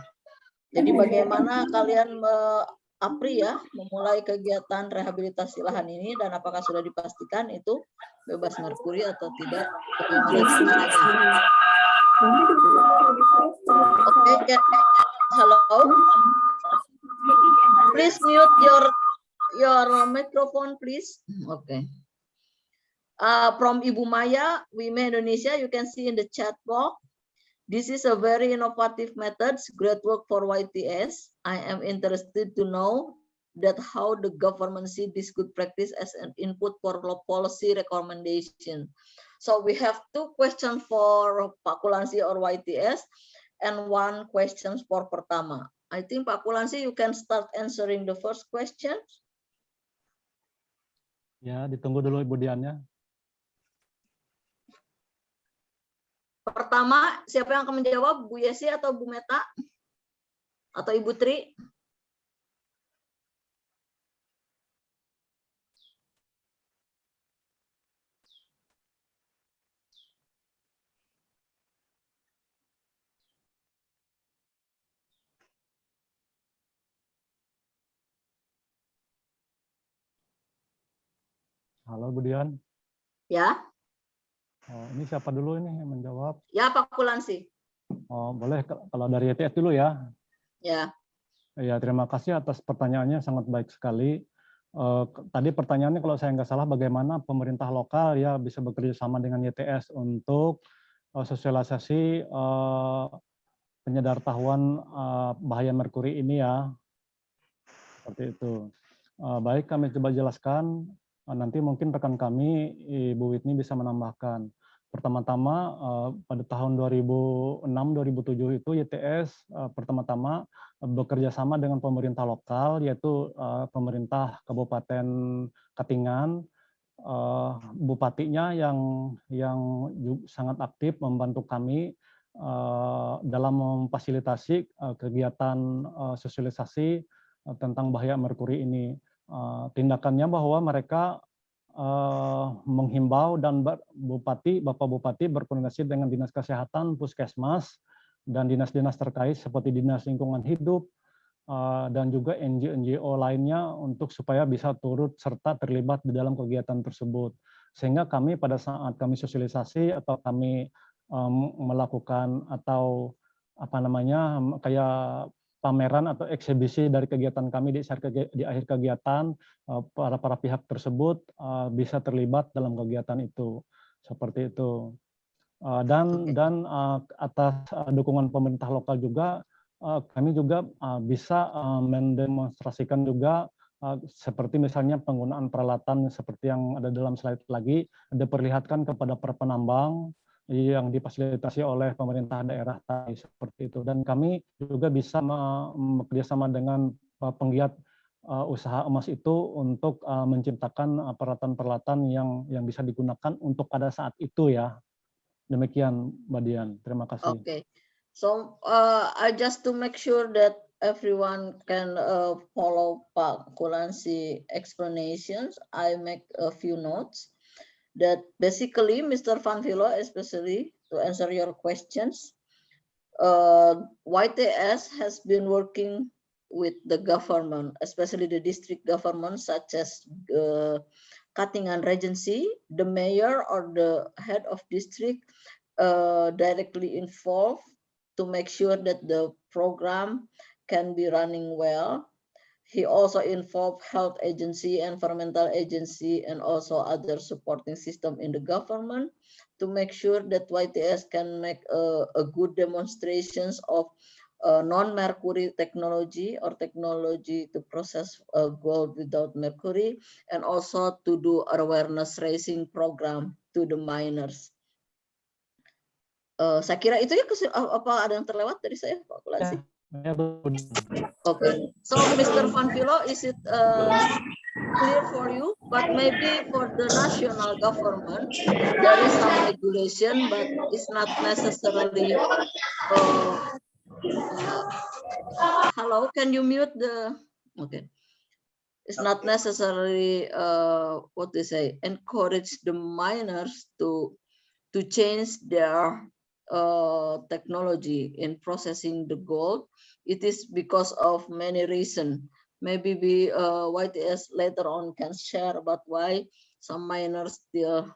Jadi bagaimana kalian Apri ya memulai kegiatan rehabilitasi lahan ini, dan apakah sudah dipastikan itu bebas merkuri atau tidak? Okay, hello. Please mute your microphone, please. Okay. From Ibu Maya, WIME Indonesia, you can see in the chat box. This is a very innovative methods, great work for YTS. I am interested to know that how the government see this good practice as an input for policy recommendation. So we have two questions for Pak Kulansi or YTS and one question for Pertama. I think Pak Kulansi, you can start answering the first question. Ya, ditunggu dulu Ibu Diannya. Pertama, siapa yang akan menjawab? Bu Yesi atau Bu Meta? Atau Ibu Tri? Halo Bu Dian. Ya, Oh, ini siapa dulu ini yang menjawab? ya Pak Kulansi. Oh, boleh kalau dari YTS dulu ya. Ya, Ya, terima kasih atas pertanyaannya, sangat baik sekali. Tadi pertanyaannya kalau saya nggak salah, bagaimana pemerintah lokal ya bisa bekerja sama dengan YTS untuk sosialisasi penyedartahuan bahaya merkuri ini ya, seperti itu. Baik, kami coba jelaskan. Nanti mungkin rekan kami, Ibu Whitney bisa menambahkan. Pertama-tama pada tahun 2006-2007 itu YTS pertama-tama bekerja sama dengan pemerintah lokal, yaitu pemerintah Kabupaten Katingan. Bupatinya yang sangat aktif membantu kami dalam memfasilitasi kegiatan sosialisasi tentang bahaya merkuri ini. Tindakannya bahwa mereka menghimbau dan Bapak Bupati berkoordinasi dengan Dinas Kesehatan, Puskesmas, dan dinas-dinas terkait seperti Dinas Lingkungan Hidup, dan juga NGO lainnya untuk supaya bisa turut serta terlibat di dalam kegiatan tersebut. Sehingga kami pada saat kami sosialisasi atau kami melakukan atau apa namanya kayak pameran atau eksibisi dari kegiatan kami di akhir kegiatan, para pihak tersebut bisa terlibat dalam kegiatan itu, seperti itu. Dan atas dukungan pemerintah lokal juga, kami juga bisa mendemonstrasikan juga seperti misalnya penggunaan peralatan seperti yang ada dalam slide lagi, diperlihatkan kepada para penambang yang difasilitasi oleh pemerintah daerah tadi, seperti itu. Dan kami juga bisa bekerjasama dengan penggiat usaha emas itu untuk menciptakan peralatan-peralatan yang bisa digunakan untuk pada saat itu ya. Demikian Mbak Dian, terima kasih. okay. So I just to make sure that everyone can follow Pak Kulansi explanations, I make a few notes that basically Mr. Van Vilo, especially to answer your questions, YTS has been working with the government, especially the district government, such as Katingan Regency, the mayor or the head of district directly involved to make sure that the program can be running well. He also involved health agency, environmental agency, and also other supporting system in the government to make sure that YTS can make a good demonstrations of non-mercury technology or technology to process gold without mercury, and also to do awareness raising program to the miners. Saya kira itu ya, apa ada yang terlewat dari saya, Pak Kulansi? Okay, so Mr. Van Vilo, is it clear for you? But maybe for the national government, there is some regulation, but it's not necessarily. Hello, can you mute the? Okay, it's not necessarily what they say, encourage the miners to change their technology in processing the gold. It is because of many reasons. Maybe YTS later on can share about why some miners still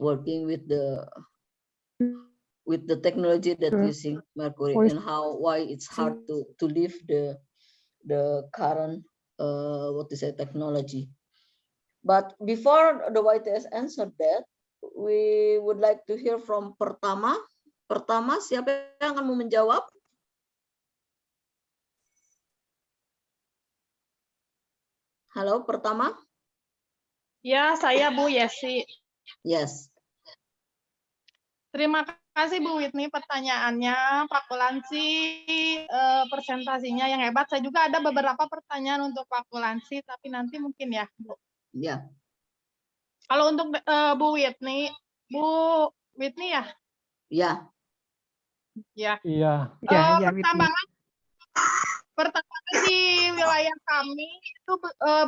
working with the technology that using mercury, and why it's hard to leave the current technology. But before the YTS answered that, we would like to hear from Pertama. Pertama, siapa yang akan mau menjawab? Halo, Pertama? Ya, saya Bu Yesi. Yes. Terima kasih Bu Whitney pertanyaannya. Pak Kulansi presentasinya yang hebat. Saya juga ada beberapa pertanyaan untuk Pak Kulansi, tapi nanti mungkin ya, Bu. Ya. Kalau untuk Bu Whitney ya? Ya. Ya. Iya. Pertambangan di wilayah kami itu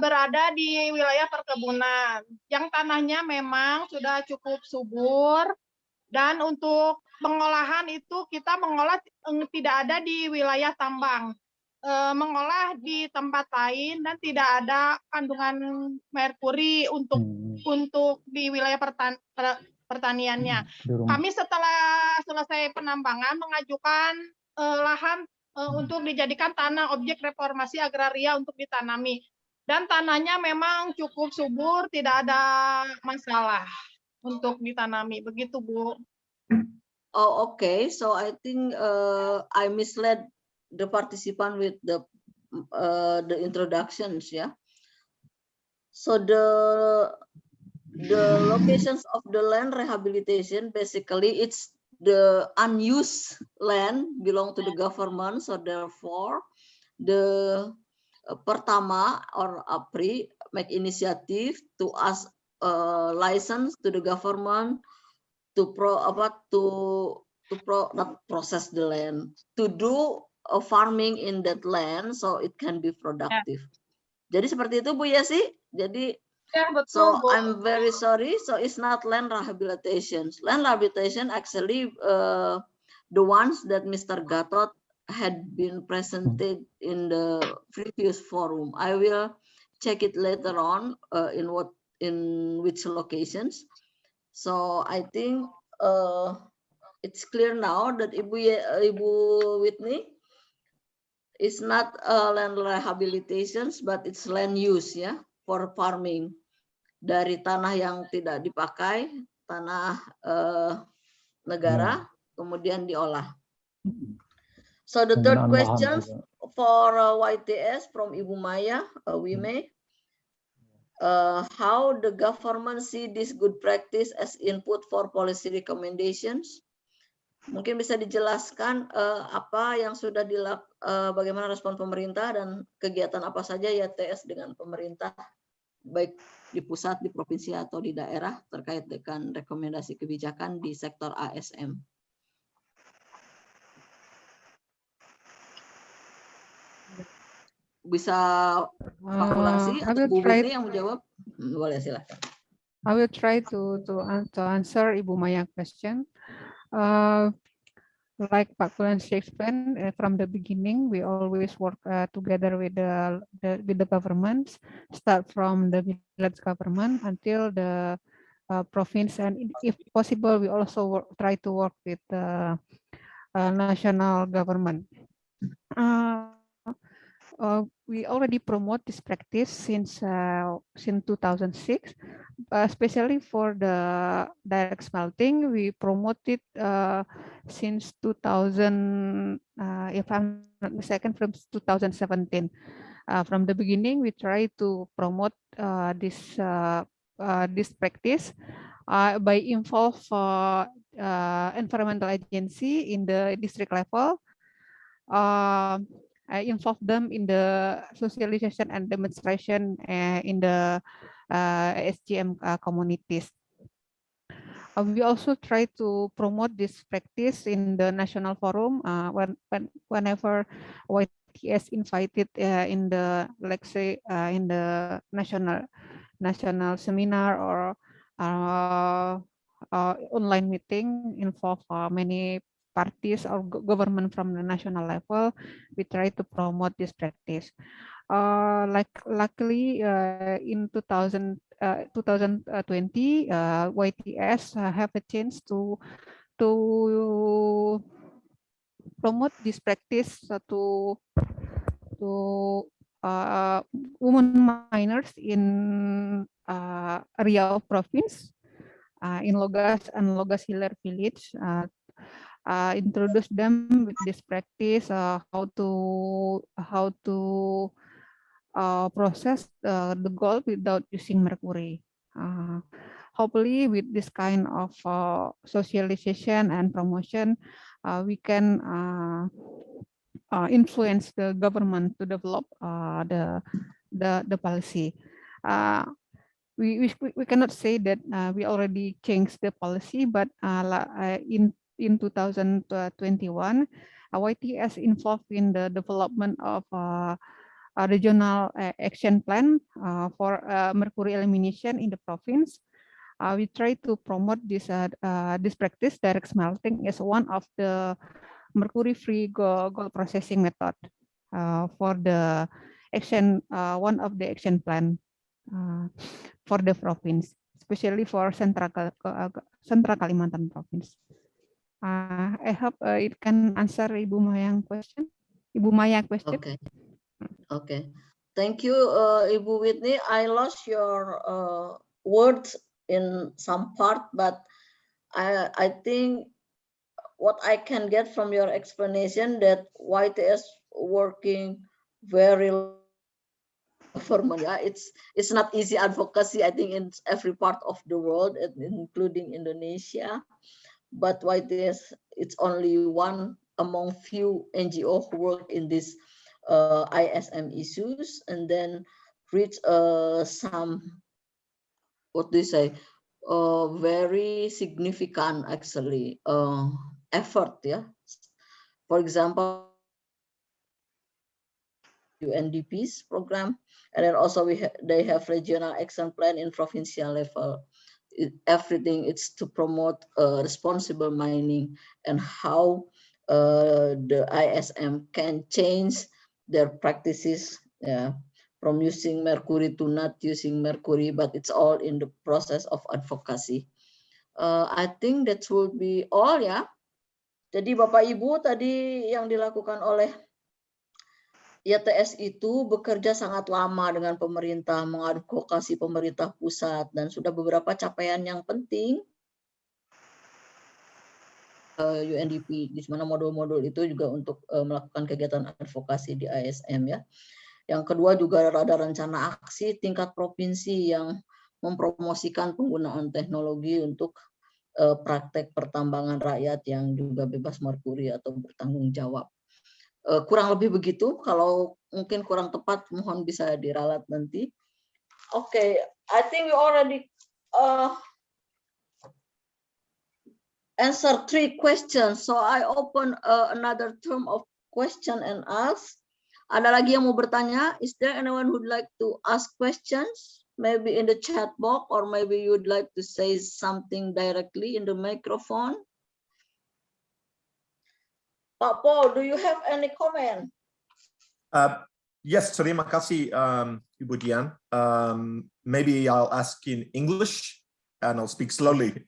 berada di wilayah perkebunan yang tanahnya memang sudah cukup subur, dan untuk pengolahan itu kita mengolah tidak ada di wilayah tambang. mengolah di tempat lain dan tidak ada kandungan merkuri untuk di wilayah pertaniannya. Kami setelah selesai penambangan mengajukan lahan untuk dijadikan tanah objek reformasi agraria untuk ditanami. Dan tanahnya memang cukup subur, tidak ada masalah untuk ditanami. Begitu, Bu. Oh, okay. So I think I misled the participant with the introductions, yeah. So the locations of the land rehabilitation, basically it's the unused land belong to the government. So therefore, the Pertama or APRI make initiative to ask license to the government to not process the land, to do a farming in that land so it can be productive. Jadi seperti itu Bu Yesi. Jadi so I'm very sorry. So it's not land rehabilitation. Land rehabilitation actually the ones that Mr. Gatot had been presented in the previous forum. I will check it later on in which locations. So I think it's clear now that Ibu Whitney is not land rehabilitations, but it's land use ya, for farming. Dari tanah yang tidak dipakai, tanah negara, kemudian diolah. So the third question for YTS from Ibu Maya, Wime, how the government see this good practice as input for policy recommendations? Mungkin bisa dijelaskan apa yang sudah bagaimana respon pemerintah dan kegiatan apa saja YTS dengan pemerintah, baik di pusat, di provinsi atau di daerah terkait dengan rekomendasi kebijakan di sektor ASM. Bisa kalkulasi atau Bu Bini yang menjawab? Boleh, silakan. I will try to answer Ibu Maya question. Like Pak Kulansi explained from the beginning, we always work together with the governments, start from the village government until the province, and if possible, we also try to work with the national government. We already promote this practice since 2006, especially for the direct smelting. We promote it since 2000, if I'm not mistaken, from 2017. From the beginning, we try to promote this practice by involve environmental agency in the district level. I involve them in the socialization and demonstration in the SGM communities. We also try to promote this practice in the national forum whenever YTS invited in the, let's say, in the national seminar or online meeting involve many parties or government from the national level. We try to promote this practice. Luckily, in 2020, YTS have a chance to promote this practice to women miners in Riau province, in Logas and Logas Hilir village. Introduce them with this practice, how to process the gold without using mercury. Hopefully, with this kind of socialization and promotion, we can influence the government to develop the policy. We cannot say that we already changed the policy, but in 2021, YTS involved in the development of a regional action plan for mercury elimination in the province. We try to promote this practice, direct smelting, as one of the mercury-free gold processing method. for the action, one of the action plan for the province, especially for Central Kalimantan province. I hope it can answer Ibu Maya question. Okay. Okay. Thank you, Ibu Whitney. I lost your words in some part, but I think what I can get from your explanation that YTS working very government. Yeah, it's not easy advocacy. I think in every part of the world, including Indonesia. But YTS, it's only one among few NGO who work in this ISM issues, and then reach some, what do you say, very significant actually effort. Yeah, for example, UNDP's program, and then also they have regional action plan in provincial level. Everything it's to promote responsible mining and how the ISM can change their practices, from using mercury to not using mercury, but it's all in the process of advocacy. I think that will be all ya. Jadi Bapak Ibu, tadi yang dilakukan oleh YTS itu bekerja sangat lama dengan pemerintah, mengadvokasi pemerintah pusat, dan sudah beberapa capaian yang penting. UNDP, di mana modul-modul itu juga untuk melakukan kegiatan advokasi di ISM ya. Yang kedua juga ada rencana aksi tingkat provinsi yang mempromosikan penggunaan teknologi untuk praktek pertambangan rakyat yang juga bebas merkuri atau bertanggung jawab. Kurang lebih begitu, kalau mungkin kurang tepat mohon bisa diralat nanti. Okay, I think we already answer 3 questions, so I open another term of question and ask. Ada lagi yang mau bertanya? Is there anyone who'd like to ask questions? Maybe in the chat box, or maybe you'd like to say something directly in the microphone. Pak Paul, do you have any comment? Yes, terima kasih, Ibu Dian. Maybe I'll ask in English and I'll speak slowly,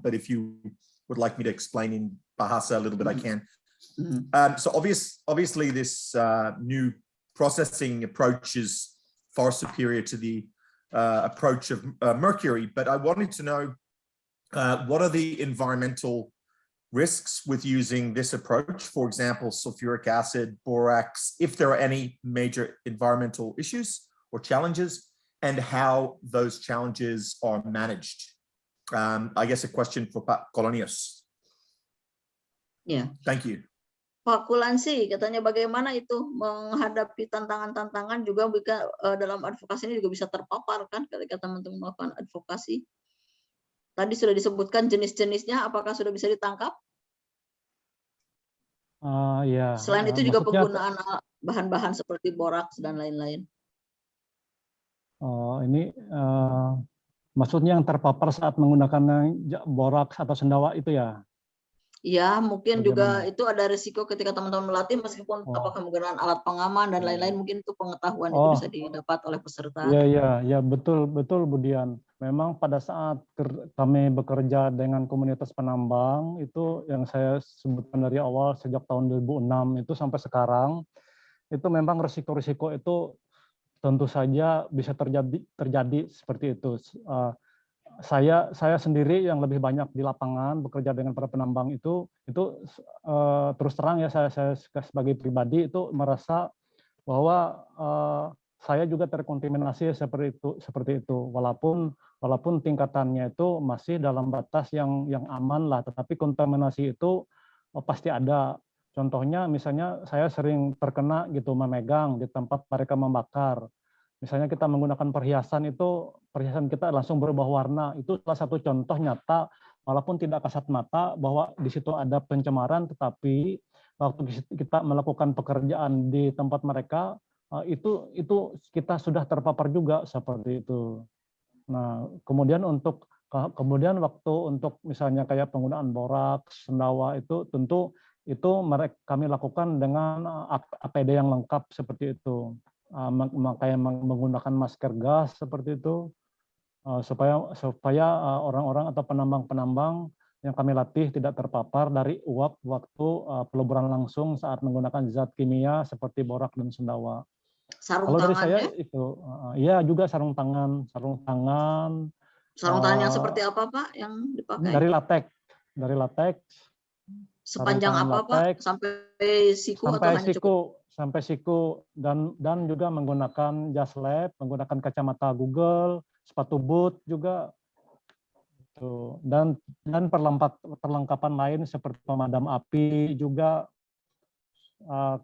but if you would like me to explain in Bahasa a little bit, I can. So obviously this new processing approach is far superior to the approach of mercury, but I wanted to know what are the environmental risks with using this approach, for example, sulfuric acid, borax, if there are any major environmental issues or challenges, and how those challenges are managed. I guess a question for Pak Kolonius. Yeah. Thank you. Pak Kulansi, katanya bagaimana itu menghadapi tantangan-tantangan juga dalam advokasi ini juga bisa terpapar kan ketika teman-teman melakukan advokasi. Tadi sudah disebutkan jenis-jenisnya, apakah sudah bisa ditangkap? Ya. Selain itu juga penggunaan bahan-bahan seperti boraks dan lain-lain. Ini maksudnya yang terpapar saat menggunakan boraks atau sendawa itu ya? Iya, mungkin juga Bagaimana? itu ada risiko ketika teman-teman melatih, meskipun apakah menggunakan alat pengaman dan lain-lain, mungkin itu pengetahuan itu bisa didapat oleh peserta. Iya, betul Bu Dian. Memang pada saat kami bekerja dengan komunitas penambang, itu yang saya sebutkan dari awal sejak tahun 2006 itu sampai sekarang, itu memang risiko-risiko itu tentu saja bisa terjadi seperti itu. Saya sendiri yang lebih banyak di lapangan bekerja dengan para penambang itu terus terang ya, saya sebagai pribadi itu merasa bahwa saya juga terkontaminasi seperti itu walaupun tingkatannya itu masih dalam batas yang aman lah, tetapi kontaminasi itu pasti ada. Contohnya misalnya saya sering terkena gitu memegang di tempat mereka membakar. Misalnya kita menggunakan perhiasan kita langsung berubah warna. Itu salah satu contoh nyata, walaupun tidak kasat mata bahwa di situ ada pencemaran, tetapi waktu kita melakukan pekerjaan di tempat mereka, itu kita sudah terpapar juga seperti itu. Nah, kemudian waktu untuk misalnya kayak penggunaan boraks, sendawa itu tentu itu kami lakukan dengan APD yang lengkap seperti itu. Makanya menggunakan masker gas seperti itu, supaya orang-orang atau penambang-penambang yang kami latih tidak terpapar dari uap waktu peleburan langsung saat menggunakan zat kimia seperti borak dan sendawa. Sarung Kalau dari tangan saya ya? itu, ya juga sarung tangan Sarung tangan yang seperti apa Pak yang dipakai? dari latex. Sepanjang apa latex, Pak? Sampai siku atau hanya cukup? Sampai siku dan juga menggunakan jas lab, menggunakan kacamata Google, sepatu boot juga. Dan perlengkapan lain seperti pemadam api juga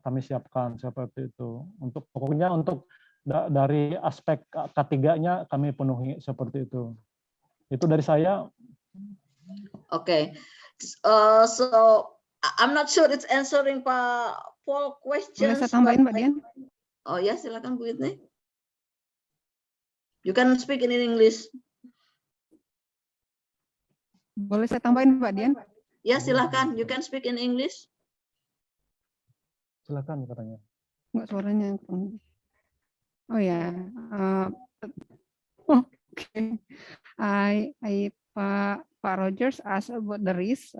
kami siapkan seperti itu. Pokoknya untuk dari aspek ketiganya kami penuhi seperti itu. Itu dari saya. Okay. So I'm not sure it's answering Pak Paul questions. Boleh saya tambahin Mbak Dian? Oh ya, silakan Bu Whitney. You can speak in English. Boleh saya tambahin Mbak Dian? Ya, silakan. You can speak in English. Silakan katanya. Enggak, suaranya. Oh ya. Okay. Pak Rogers asked about the risk.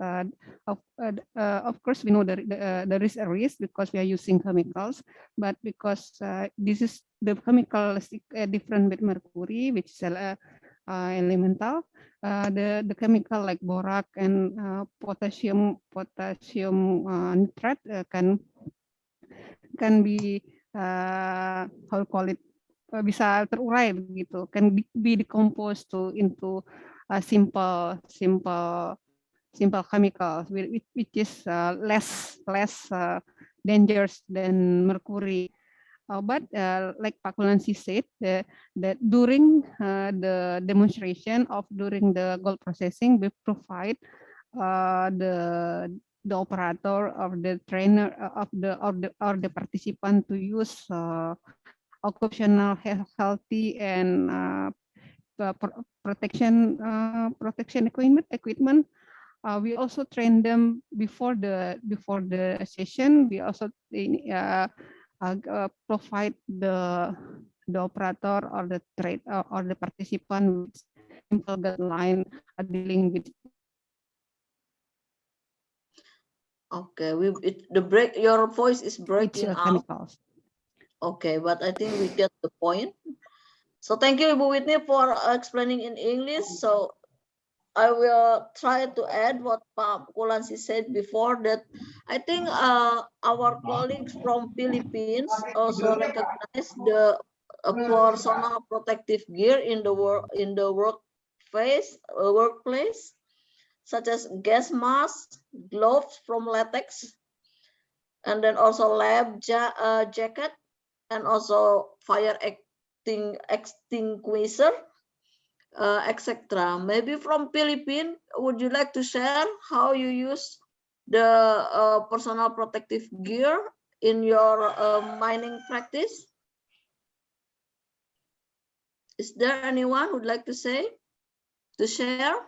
Of course, we know there is a risk because we are using chemicals, but because this is the chemical different with mercury, which is elemental, the chemical like borax and potassium nitrate can be how to call it, bisa terurai begitu, can be decomposed into simple chemicals which is less dangerous than mercury. But like Pak Kulansi said, that during the demonstration during the gold processing, we provide the operator or the trainer of the participant to use occupational healthy and protection equipment. We also train them before the session. We also provide the operator or the trade or the participant with simple guideline dealing with. Okay, your voice is breaking out. Chemicals. Okay, but I think we get the point. So thank you, Ibu Whitney, for explaining in English. So I will try to add what Pak Kulansi said before, that I think our colleagues from Philippines also recognize the personal protective gear in the workplace, such as gas masks, gloves from latex, and then also lab jacket, and also fire extinguisher, etc. Maybe from Philippines, would you like to share how you use the personal protective gear in your mining practice? Is there anyone who would like to share?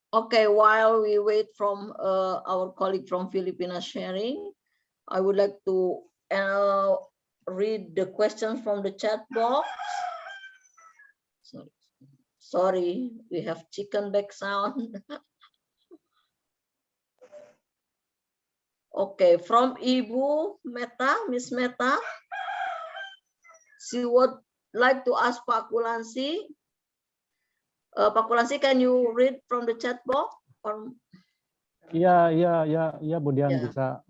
Okay, while we wait from our colleague from Philippines sharing, I would like to read the questions from the chat box. Sorry, we have chicken back sound. Okay, from Ibu Meta, Miss Meta, she would like to ask Pak Kulansi. Pak Kulansi, can you read from the chat box? Iya, Bu Dian bisa.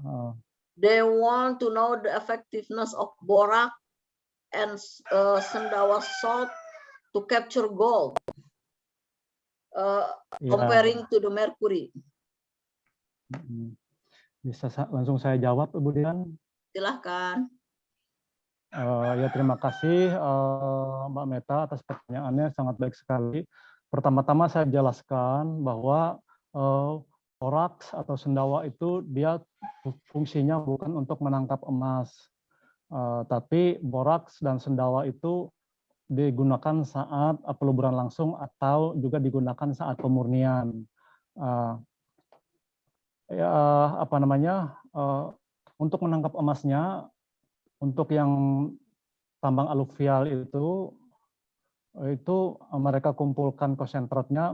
They want to know the effectiveness of borax and sendawa salt to capture gold, comparing to the mercury. Bisa langsung saya jawab, Bu Dian? Silahkan. Ya, terima kasih Mbak Meta atas pertanyaannya, sangat baik sekali. Pertama-tama saya jelaskan bahwa boraks atau sendawa itu dia fungsinya bukan untuk menangkap emas, tapi boraks dan sendawa itu digunakan saat peluburan langsung atau juga digunakan saat pemurnian. Untuk menangkap emasnya, untuk yang tambang aluvial itu mereka kumpulkan konsentratnya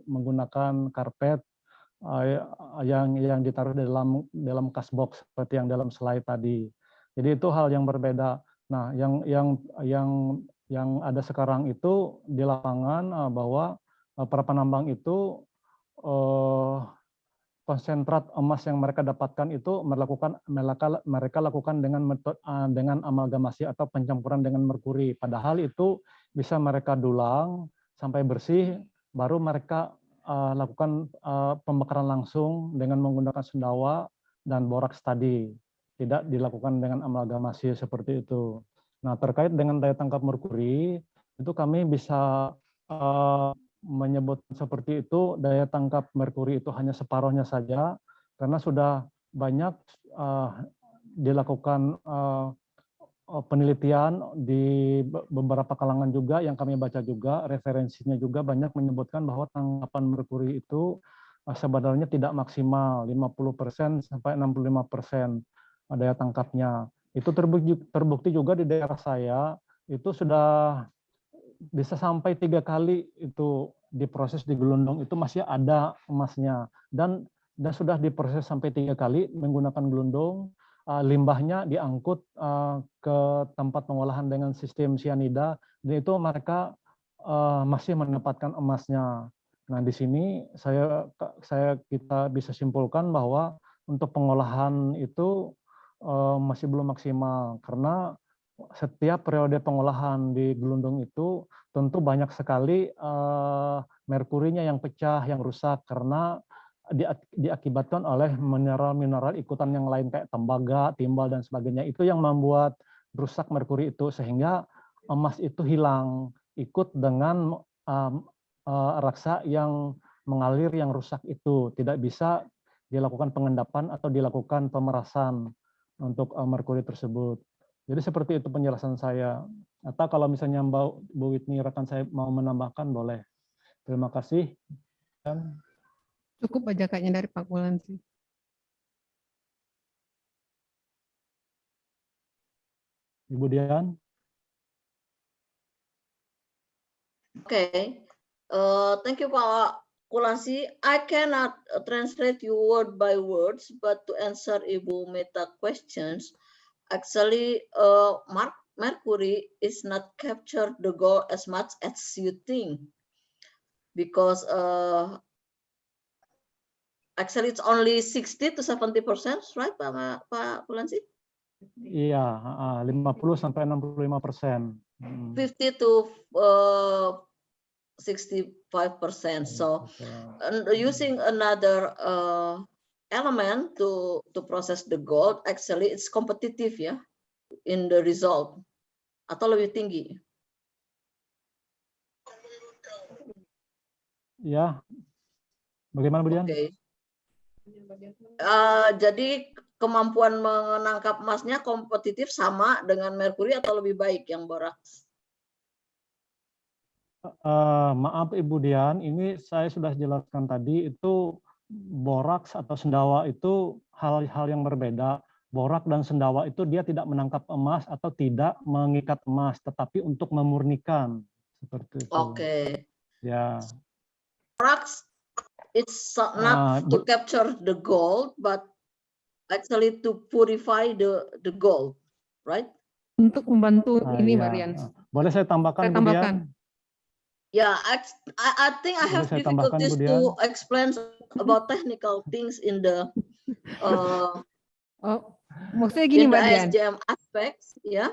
menggunakan karpet yang ditaruh dalam kasbox seperti yang dalam slide tadi. Jadi itu hal yang berbeda. Nah, yang ada sekarang itu di lapangan bahwa para penambang itu konsentrat emas yang mereka dapatkan itu mereka lakukan dengan amalgamasi atau pencampuran dengan merkuri. Padahal itu bisa mereka dulang sampai bersih, baru mereka lakukan pembakaran langsung dengan menggunakan sendawa dan boraks tadi. Tidak dilakukan dengan amalgamasi seperti itu. Nah, terkait dengan daya tangkap merkuri, itu kami bisa menyebut seperti itu, daya tangkap merkuri itu hanya separuhnya saja, karena sudah banyak dilakukan penelitian di beberapa kalangan juga yang kami baca juga, referensinya juga banyak menyebutkan bahwa tangkapan merkuri itu sebenarnya tidak maksimal, 50% sampai 65% daya tangkapnya. Itu terbukti juga di daerah saya, itu sudah bisa sampai 3 kali itu diproses di gelondong itu masih ada emasnya, dan sudah diproses sampai 3 kali menggunakan gelondong, limbahnya diangkut ke tempat pengolahan dengan sistem sianida, dan itu mereka masih mendapatkan emasnya. Nah, di sini kita bisa simpulkan bahwa untuk pengolahan itu masih belum maksimal, karena setiap periode pengolahan di gelondong itu tentu banyak sekali merkurinya yang pecah, yang rusak karena diakibatkan oleh mineral-mineral ikutan yang lain kayak tembaga, timbal dan sebagainya. Itu yang membuat rusak merkuri itu, sehingga emas itu hilang ikut dengan raksa yang mengalir yang rusak itu. Tidak bisa dilakukan pengendapan atau dilakukan pemerasan untuk merkuri tersebut. Jadi seperti itu penjelasan saya. Atau kalau misalnya Bu Whitney rekan saya mau menambahkan, boleh. Terima kasih. Cukup aja kayaknya dari Pak Bulan sih. Ibu Dian. Okay. Thank you, Pak Kulansi. I cannot translate you word by words, but to answer Ibu Meta questions, actually, mercury is not captured the gold as much as you think, because actually it's only 60 to 70%, right, Pak Kulansi? Iya, 50 sampai 65%. 50 to 65%. So, using another element to process the gold, actually it's competitive ya, in the result, atau lebih tinggi? Ya, bagaimana Bu Dian? Okay. Jadi kemampuan menangkap emasnya kompetitif sama dengan merkuri atau lebih baik yang boraks? Maaf Ibu Dian, ini saya sudah jelaskan tadi, itu boraks atau sendawa itu hal-hal yang berbeda. Borak dan sendawa itu dia tidak menangkap emas atau tidak mengikat emas, tetapi untuk memurnikan seperti itu. Oke. Ya. Boraks it's not to capture the gold, but actually to purify the gold, right? Untuk membantu ini, Ya. Marian. Boleh saya tambahkan, Bu Dian? Yeah, I think I have difficulties to explain about technical things in the maksudnya gini, Mbak Dian. ASJM aspects, ya.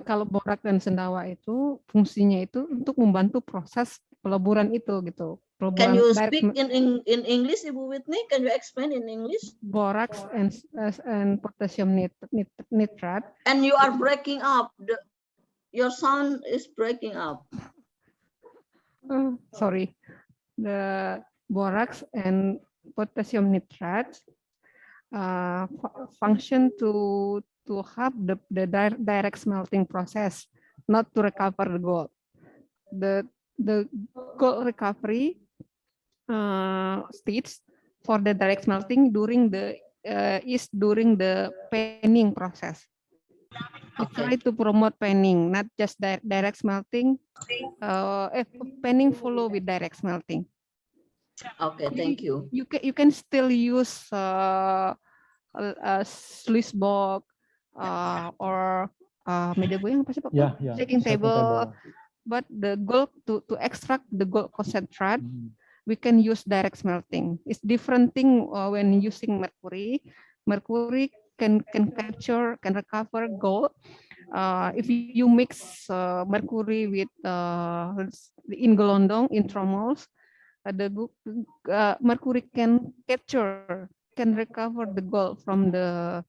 Kalau borak dan sendawa itu fungsinya itu untuk membantu proses peleburan itu gitu. Peleburan. Can you speak in English, Ibu Whitney? Can you explain in English? Borax and potassium nitrate. And you are breaking up. Your sound is breaking up. Sorry, the borax and potassium nitrate function to have the direct smelting process not to recover the gold. The gold recovery stage for the direct smelting during the during the panning process. We try to promote panning, not just direct smelting. Panning follow with direct smelting. Okay, thank you. You can still use sluice box or meja goyang apa sih Pak? Shaking table. But the gold to extract the gold concentrate, we can use direct smelting. It's different thing when using mercury. Mercury can capture, can recover gold. If you mix mercury with in gelondong, in trommels, the mercury can capture, can recover the gold from the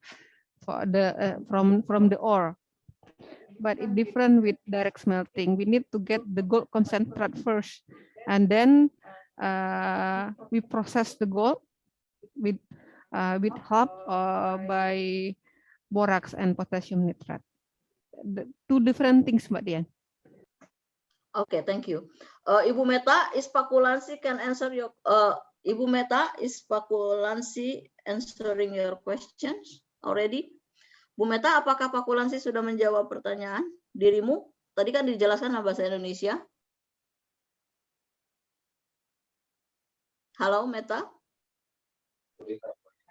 from the ore. But it's different with direct smelting. We need to get the gold concentrate first, and then we process the gold with help by borax and potassium nitrate. Two different things, Mbak Dian. Okay, thank you. Ibu Meta, is Pakulansi can answer your. Ibu Meta, is Pakulansi answering your questions already? Bu Meta, apakah Pakulansi sudah menjawab pertanyaan dirimu? Tadi kan dijelaskan dalam bahasa Indonesia. Halo, Meta?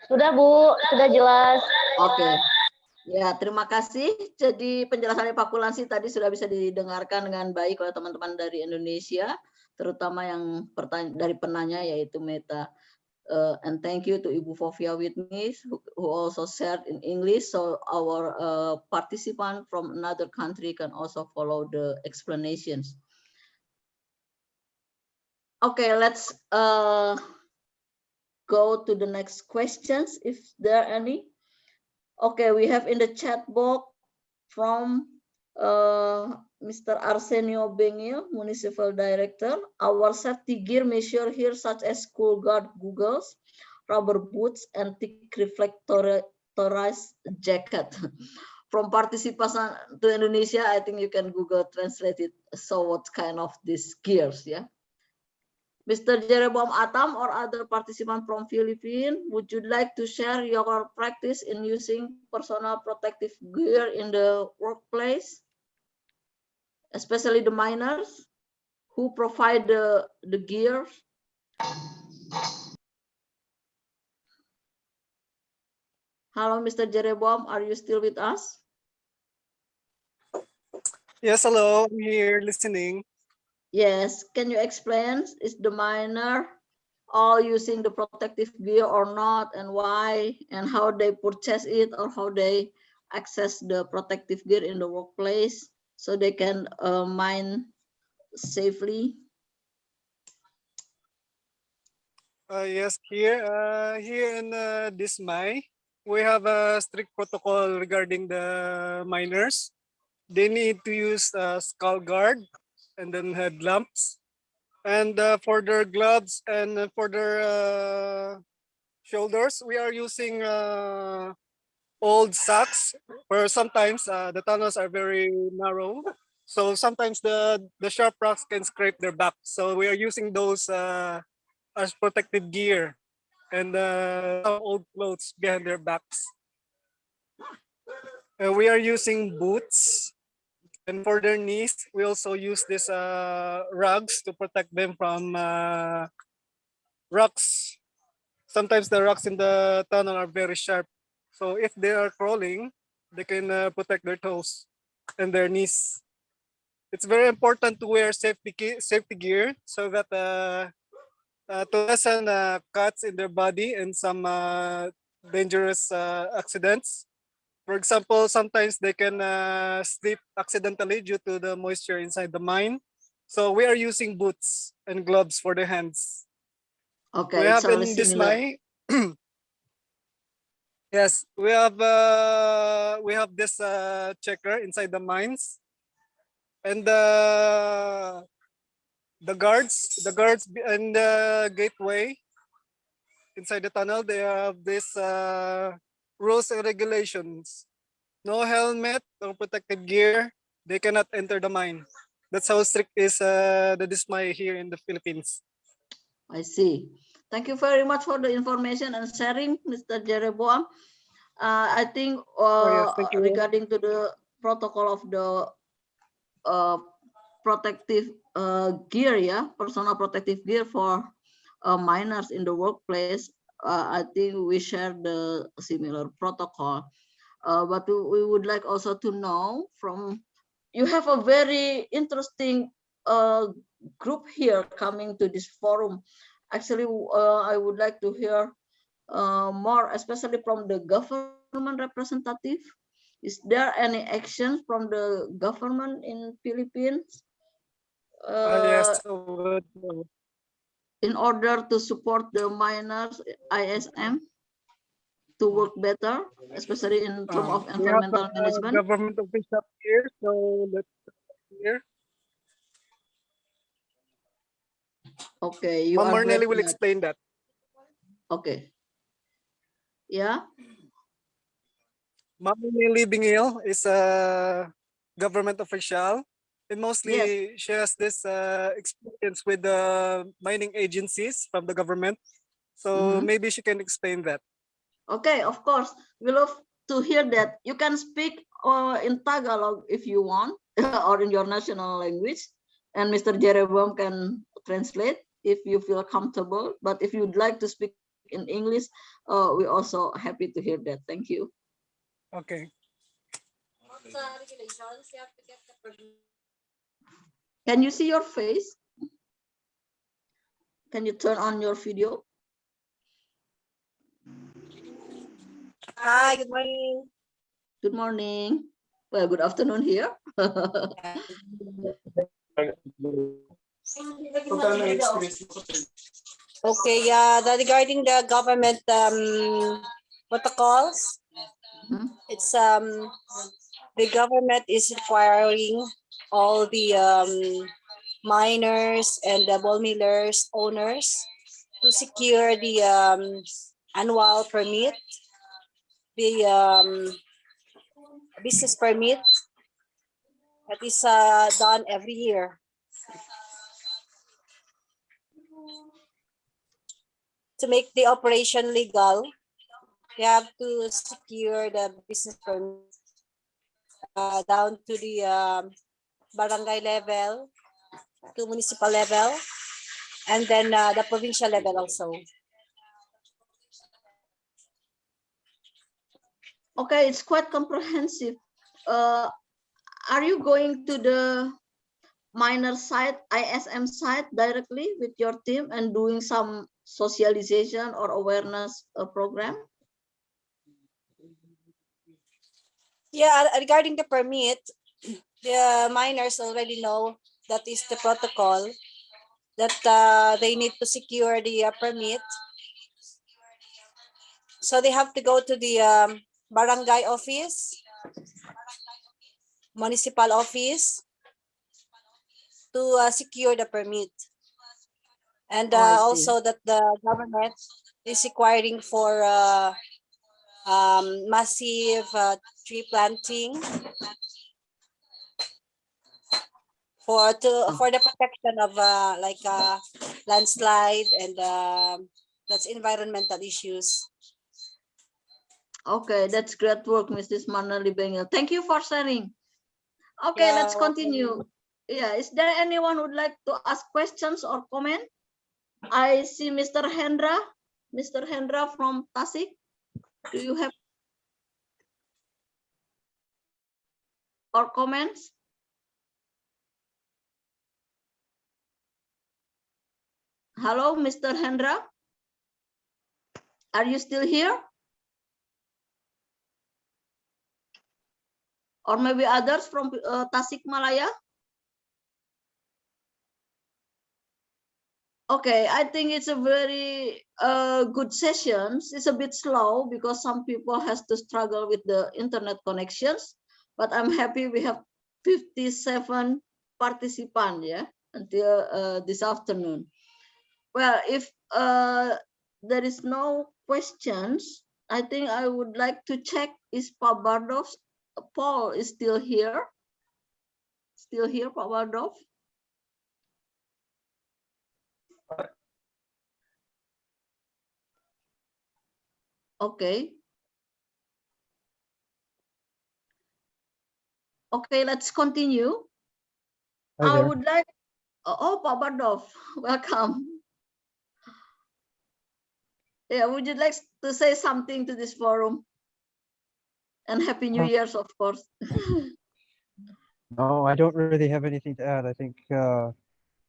Sudah, Bu. Sudah jelas. Oke. Ya, terima kasih. Jadi penjelasan Pakulansi tadi sudah bisa didengarkan dengan baik oleh teman-teman dari Indonesia, terutama yang dari penanya yaitu Meta. And thank you to Ibu Fovia with me who also shared in English, so our participant from another country can also follow the explanations. Okay, let's go to the next questions if there are any. Okay, we have in the chat box from Mr. Arsenio Bengil, Municipal Director. Our safety gear measure here such as school guard goggles, rubber boots, and thick reflectorized jacket. From participants to Indonesia, I think you can Google translate it. So what kind of these gears, yeah? Mr. Jeroboam Atam or other participant from Philippines, would you like to share your practice in using personal protective gear in the workplace? Especially the miners who provide the gear. Hello, Mr. Jeroboam, are you still with us? Yes, hello, I'm here listening. Yes, can you explain, is the miner all using the protective gear or not, and why, and how they purchase it, or how they access the protective gear in the workplace so they can mine safely? Yes, here in this mine, we have a strict protocol regarding the miners. They need to use skull guard and then headlamps. And for their gloves and for their shoulders, we are using old socks, where sometimes the tunnels are very narrow. So sometimes the sharp rocks can scrape their back. So we are using those as protective gear and some old clothes behind their backs. We are using boots, and for their knees, we also use these rugs to protect them from rocks. Sometimes the rocks in the tunnel are very sharp. So if they are crawling, they can protect their toes and their knees. It's very important to wear safety gear so that to lessen cuts in their body and some dangerous accidents. For example, sometimes they can slip accidentally due to the moisture inside the mine. So we are using boots and gloves for the hands. Okay, we have in this mine. Yes, we have this checker inside the mines, and the guards in the gateway inside the tunnel, they have this rules and regulations. No helmet or protective gear, they cannot enter the mine. That's how strict is the DISMAI here in the Philippines. I see. Thank you very much for the information and sharing, Mr. Jeroboam. I think Thank you. regarding to the protocol of the protective gear, yeah, personal protective gear for minors in the workplace, I think we share the similar protocol. But we would like also to know from you have a very interesting group here coming to this forum. Actually, I would like to hear more, especially from the government representative. Is there any action from the government in Philippines Yes. in order to support the minors ISM to work better, especially in terms of environmental management? Government official here, so let's hear. Okay, you Ma'am are Marnelli great will at- explain that. Okay. Yeah. Ma'am Marnelli Bingil is a government official, and mostly Yes. she has this experience with the mining agencies from the government. So maybe she can explain that. Okay, of course. We love to hear that. You can speak in Tagalog if you want, or in your national language, and Mr. Jeroboam can translate if you feel comfortable. But if you'd like to speak in English, we're also happy to hear that. Thank you. Okay. Can you see your face? Can you turn on your video? Hi, good morning. Good morning. Well, good afternoon here. Okay, regarding the government protocols, it's the government is requiring all the miners and the ball millers owners to secure the annual permit, the business permit that is done every year. To make the operation legal, you have to secure the business permit down to the barangay level, to municipal level, and then the provincial level also. Okay, it's quite comprehensive. Are you going to the miner site, ISM site directly with your team and doing some socialization or awareness program? Yeah, regarding the permit, the miners already know that is the protocol that they need to secure the permit. So they have to go to the barangay office, municipal office to secure the permit. And also that the government is requiring for massive tree planting for the protection of like landslide and that's environmental issues. Okay, that's great work, Mrs. Marnelli Bengel. Thank you for sharing. Okay, Yeah, let's continue. Yeah, is there anyone who would like to ask questions or comment? I see Mr. Hendra. Mr. Hendra from Tasik. Do you have or comments? Hello, Mr. Hendra. Are you still here? Or maybe others from Tasik Malaya? Okay, I think it's a very good session. It's a bit slow because some people has to struggle with the internet connections, but I'm happy we have 57 participants, yeah, until this afternoon. Well, if there is no questions, I think I would like to check is Paul is still here? still here, Pak Bardov? Okay. Okay, let's continue. Hi I there. would like, oh, Pak Bardov, welcome. Yeah, would you like to say something to this forum? And Happy New Year's, of course. No, I don't really have anything to add. I think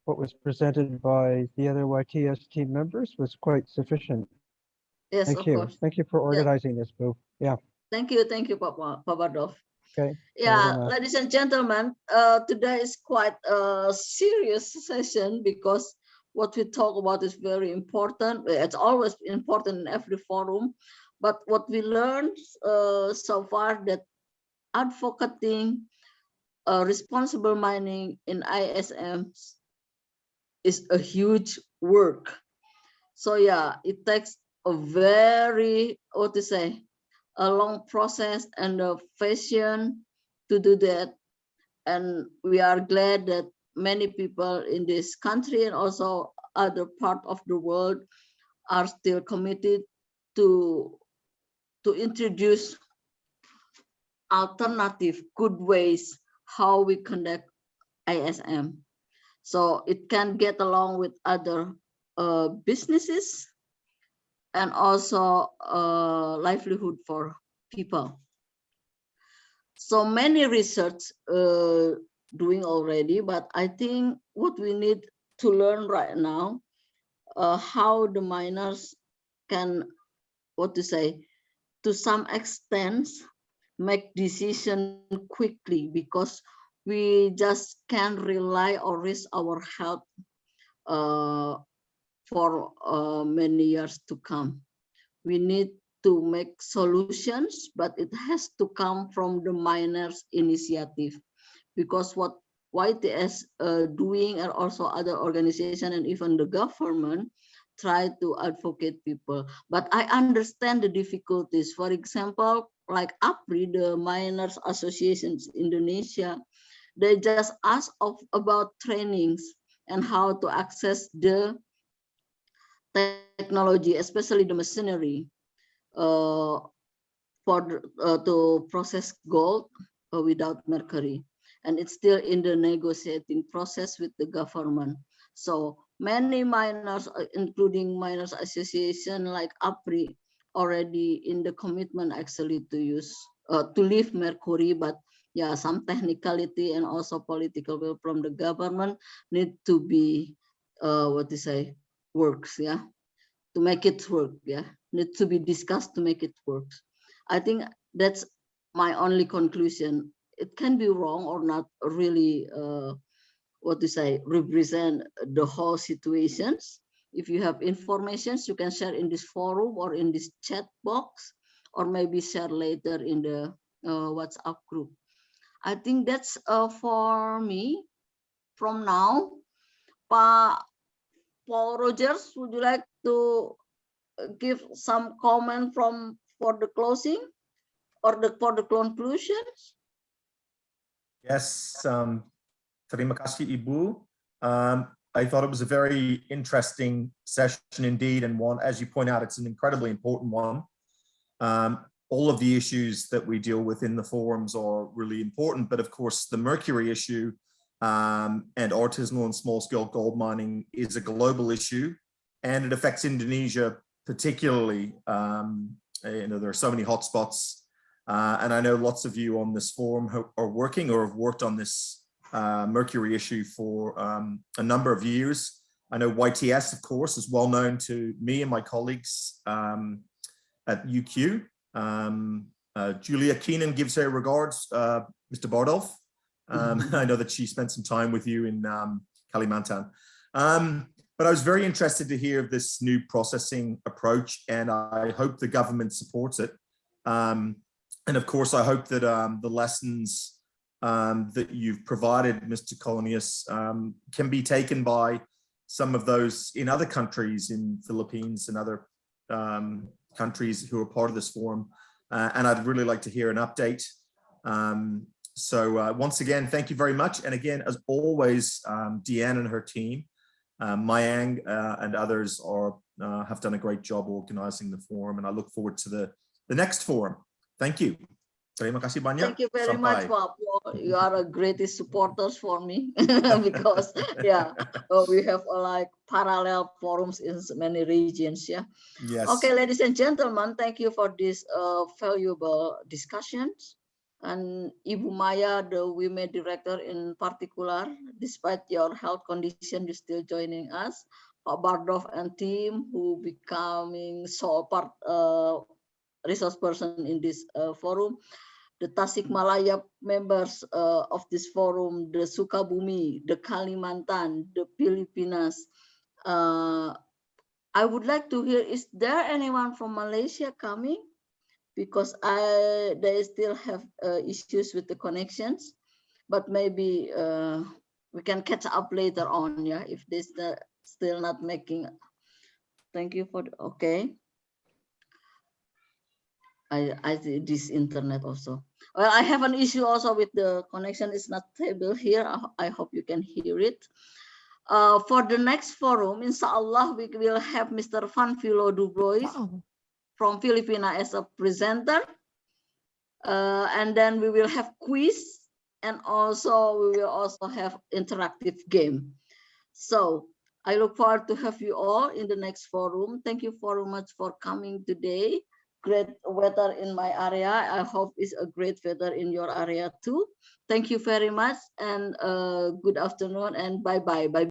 what was presented by the other YTS team members was quite sufficient. Yes, Thank of you. course. Thank you for Yeah. organizing this, Boo. Yeah. Thank you, Pak Bardov. Okay. Yeah, ladies and gentlemen, today is quite a serious session because what we talk about is very important. It's always important in every forum, but what we learned so far that advocating responsible mining in ISMs is a huge work. So yeah, it takes a very, a long process and a passion to do that. And we are glad that many people in this country and also other part of the world are still committed to introduce alternative good ways how we conduct ISM. So it can get along with other businesses and also livelihood for people. So many research doing already, but I think what we need to learn right now, how the miners can, to some extent, make decision quickly, because we just can't rely or risk our health for many years to come. We need to make solutions, but it has to come from the miners' initiative, because what YTS doing and also other organizations and even the government try to advocate people. But I understand the difficulties. For example, like APRI, the Miners Associations Indonesia, they just ask about trainings and how to access the technology, especially the machinery, to process gold without mercury, and it's still in the negotiating process with the government. So many miners, including miners association like APRI, already in the commitment actually to use to leave mercury, but yeah, some technicality and also political will from the government need to be works, yeah, to make it work, yeah, need to be discussed to make it work. I think that's my only conclusion. It can be wrong or not really represent the whole situations. If you have informations, you can share in this forum or in this chat box, or maybe share later in the WhatsApp group. I think that's for me from now. Paul Rogers, would you like to give some comment for the closing or for the conclusions? Yes, terima kasih, Ibu. I thought it was a very interesting session indeed, and one, as you point out, it's an incredibly important one. All of the issues that we deal with in the forums are really important, but of course the mercury issue and artisanal and small-scale gold mining is a global issue, and it affects Indonesia particularly. There are so many hotspots, and I know lots of you on this forum are working or have worked on this mercury issue for a number of years. I know YTS, of course, is well known to me and my colleagues at UQ. Julia Keenan gives her regards, Mr. Bardov. I know that she spent some time with you in Kalimantan. But I was very interested to hear this new processing approach, and I hope the government supports it. And of course, I hope that the lessons that you've provided, Mr. Colonius, can be taken by some of those in other countries, in Philippines and other countries who are part of this forum. And I'd really like to hear an update So once again, thank you very much. And again, as always, Deanne and her team, Mayang and others have done a great job organizing the forum, and I look forward to the next forum. Thank you. Terima kasih banyak. Thank you very much, Pak. You are a greatest supporters for me because we have like parallel forums in many regions. Yeah. Yes. Okay, ladies and gentlemen, thank you for this valuable discussions. And Ibu Maya, the women director in particular, despite your health condition, you still joining us. Pak Bardov and team who becoming resource person in this forum. The Tasikmalaya members of this forum, the Sukabumi, the Kalimantan, the Filipinas. I would like to hear, is there anyone from Malaysia coming? Because they still have issues with the connections, but maybe we can catch up later on, yeah, if they still not making. Thank you for okay. I see this internet also. Well, I have an issue also with the connection is not stable here. I hope you can hear it. For the next forum, inshallah, we will have Mr. Vanvilo Dubrois from Filipina as a presenter. And then we will have quiz, and also we will also have interactive game. So I look forward to have you all in the next forum. Thank you very much for coming today. Great weather in my area. I hope it's a great weather in your area too. Thank you very much, and good afternoon, and bye-bye.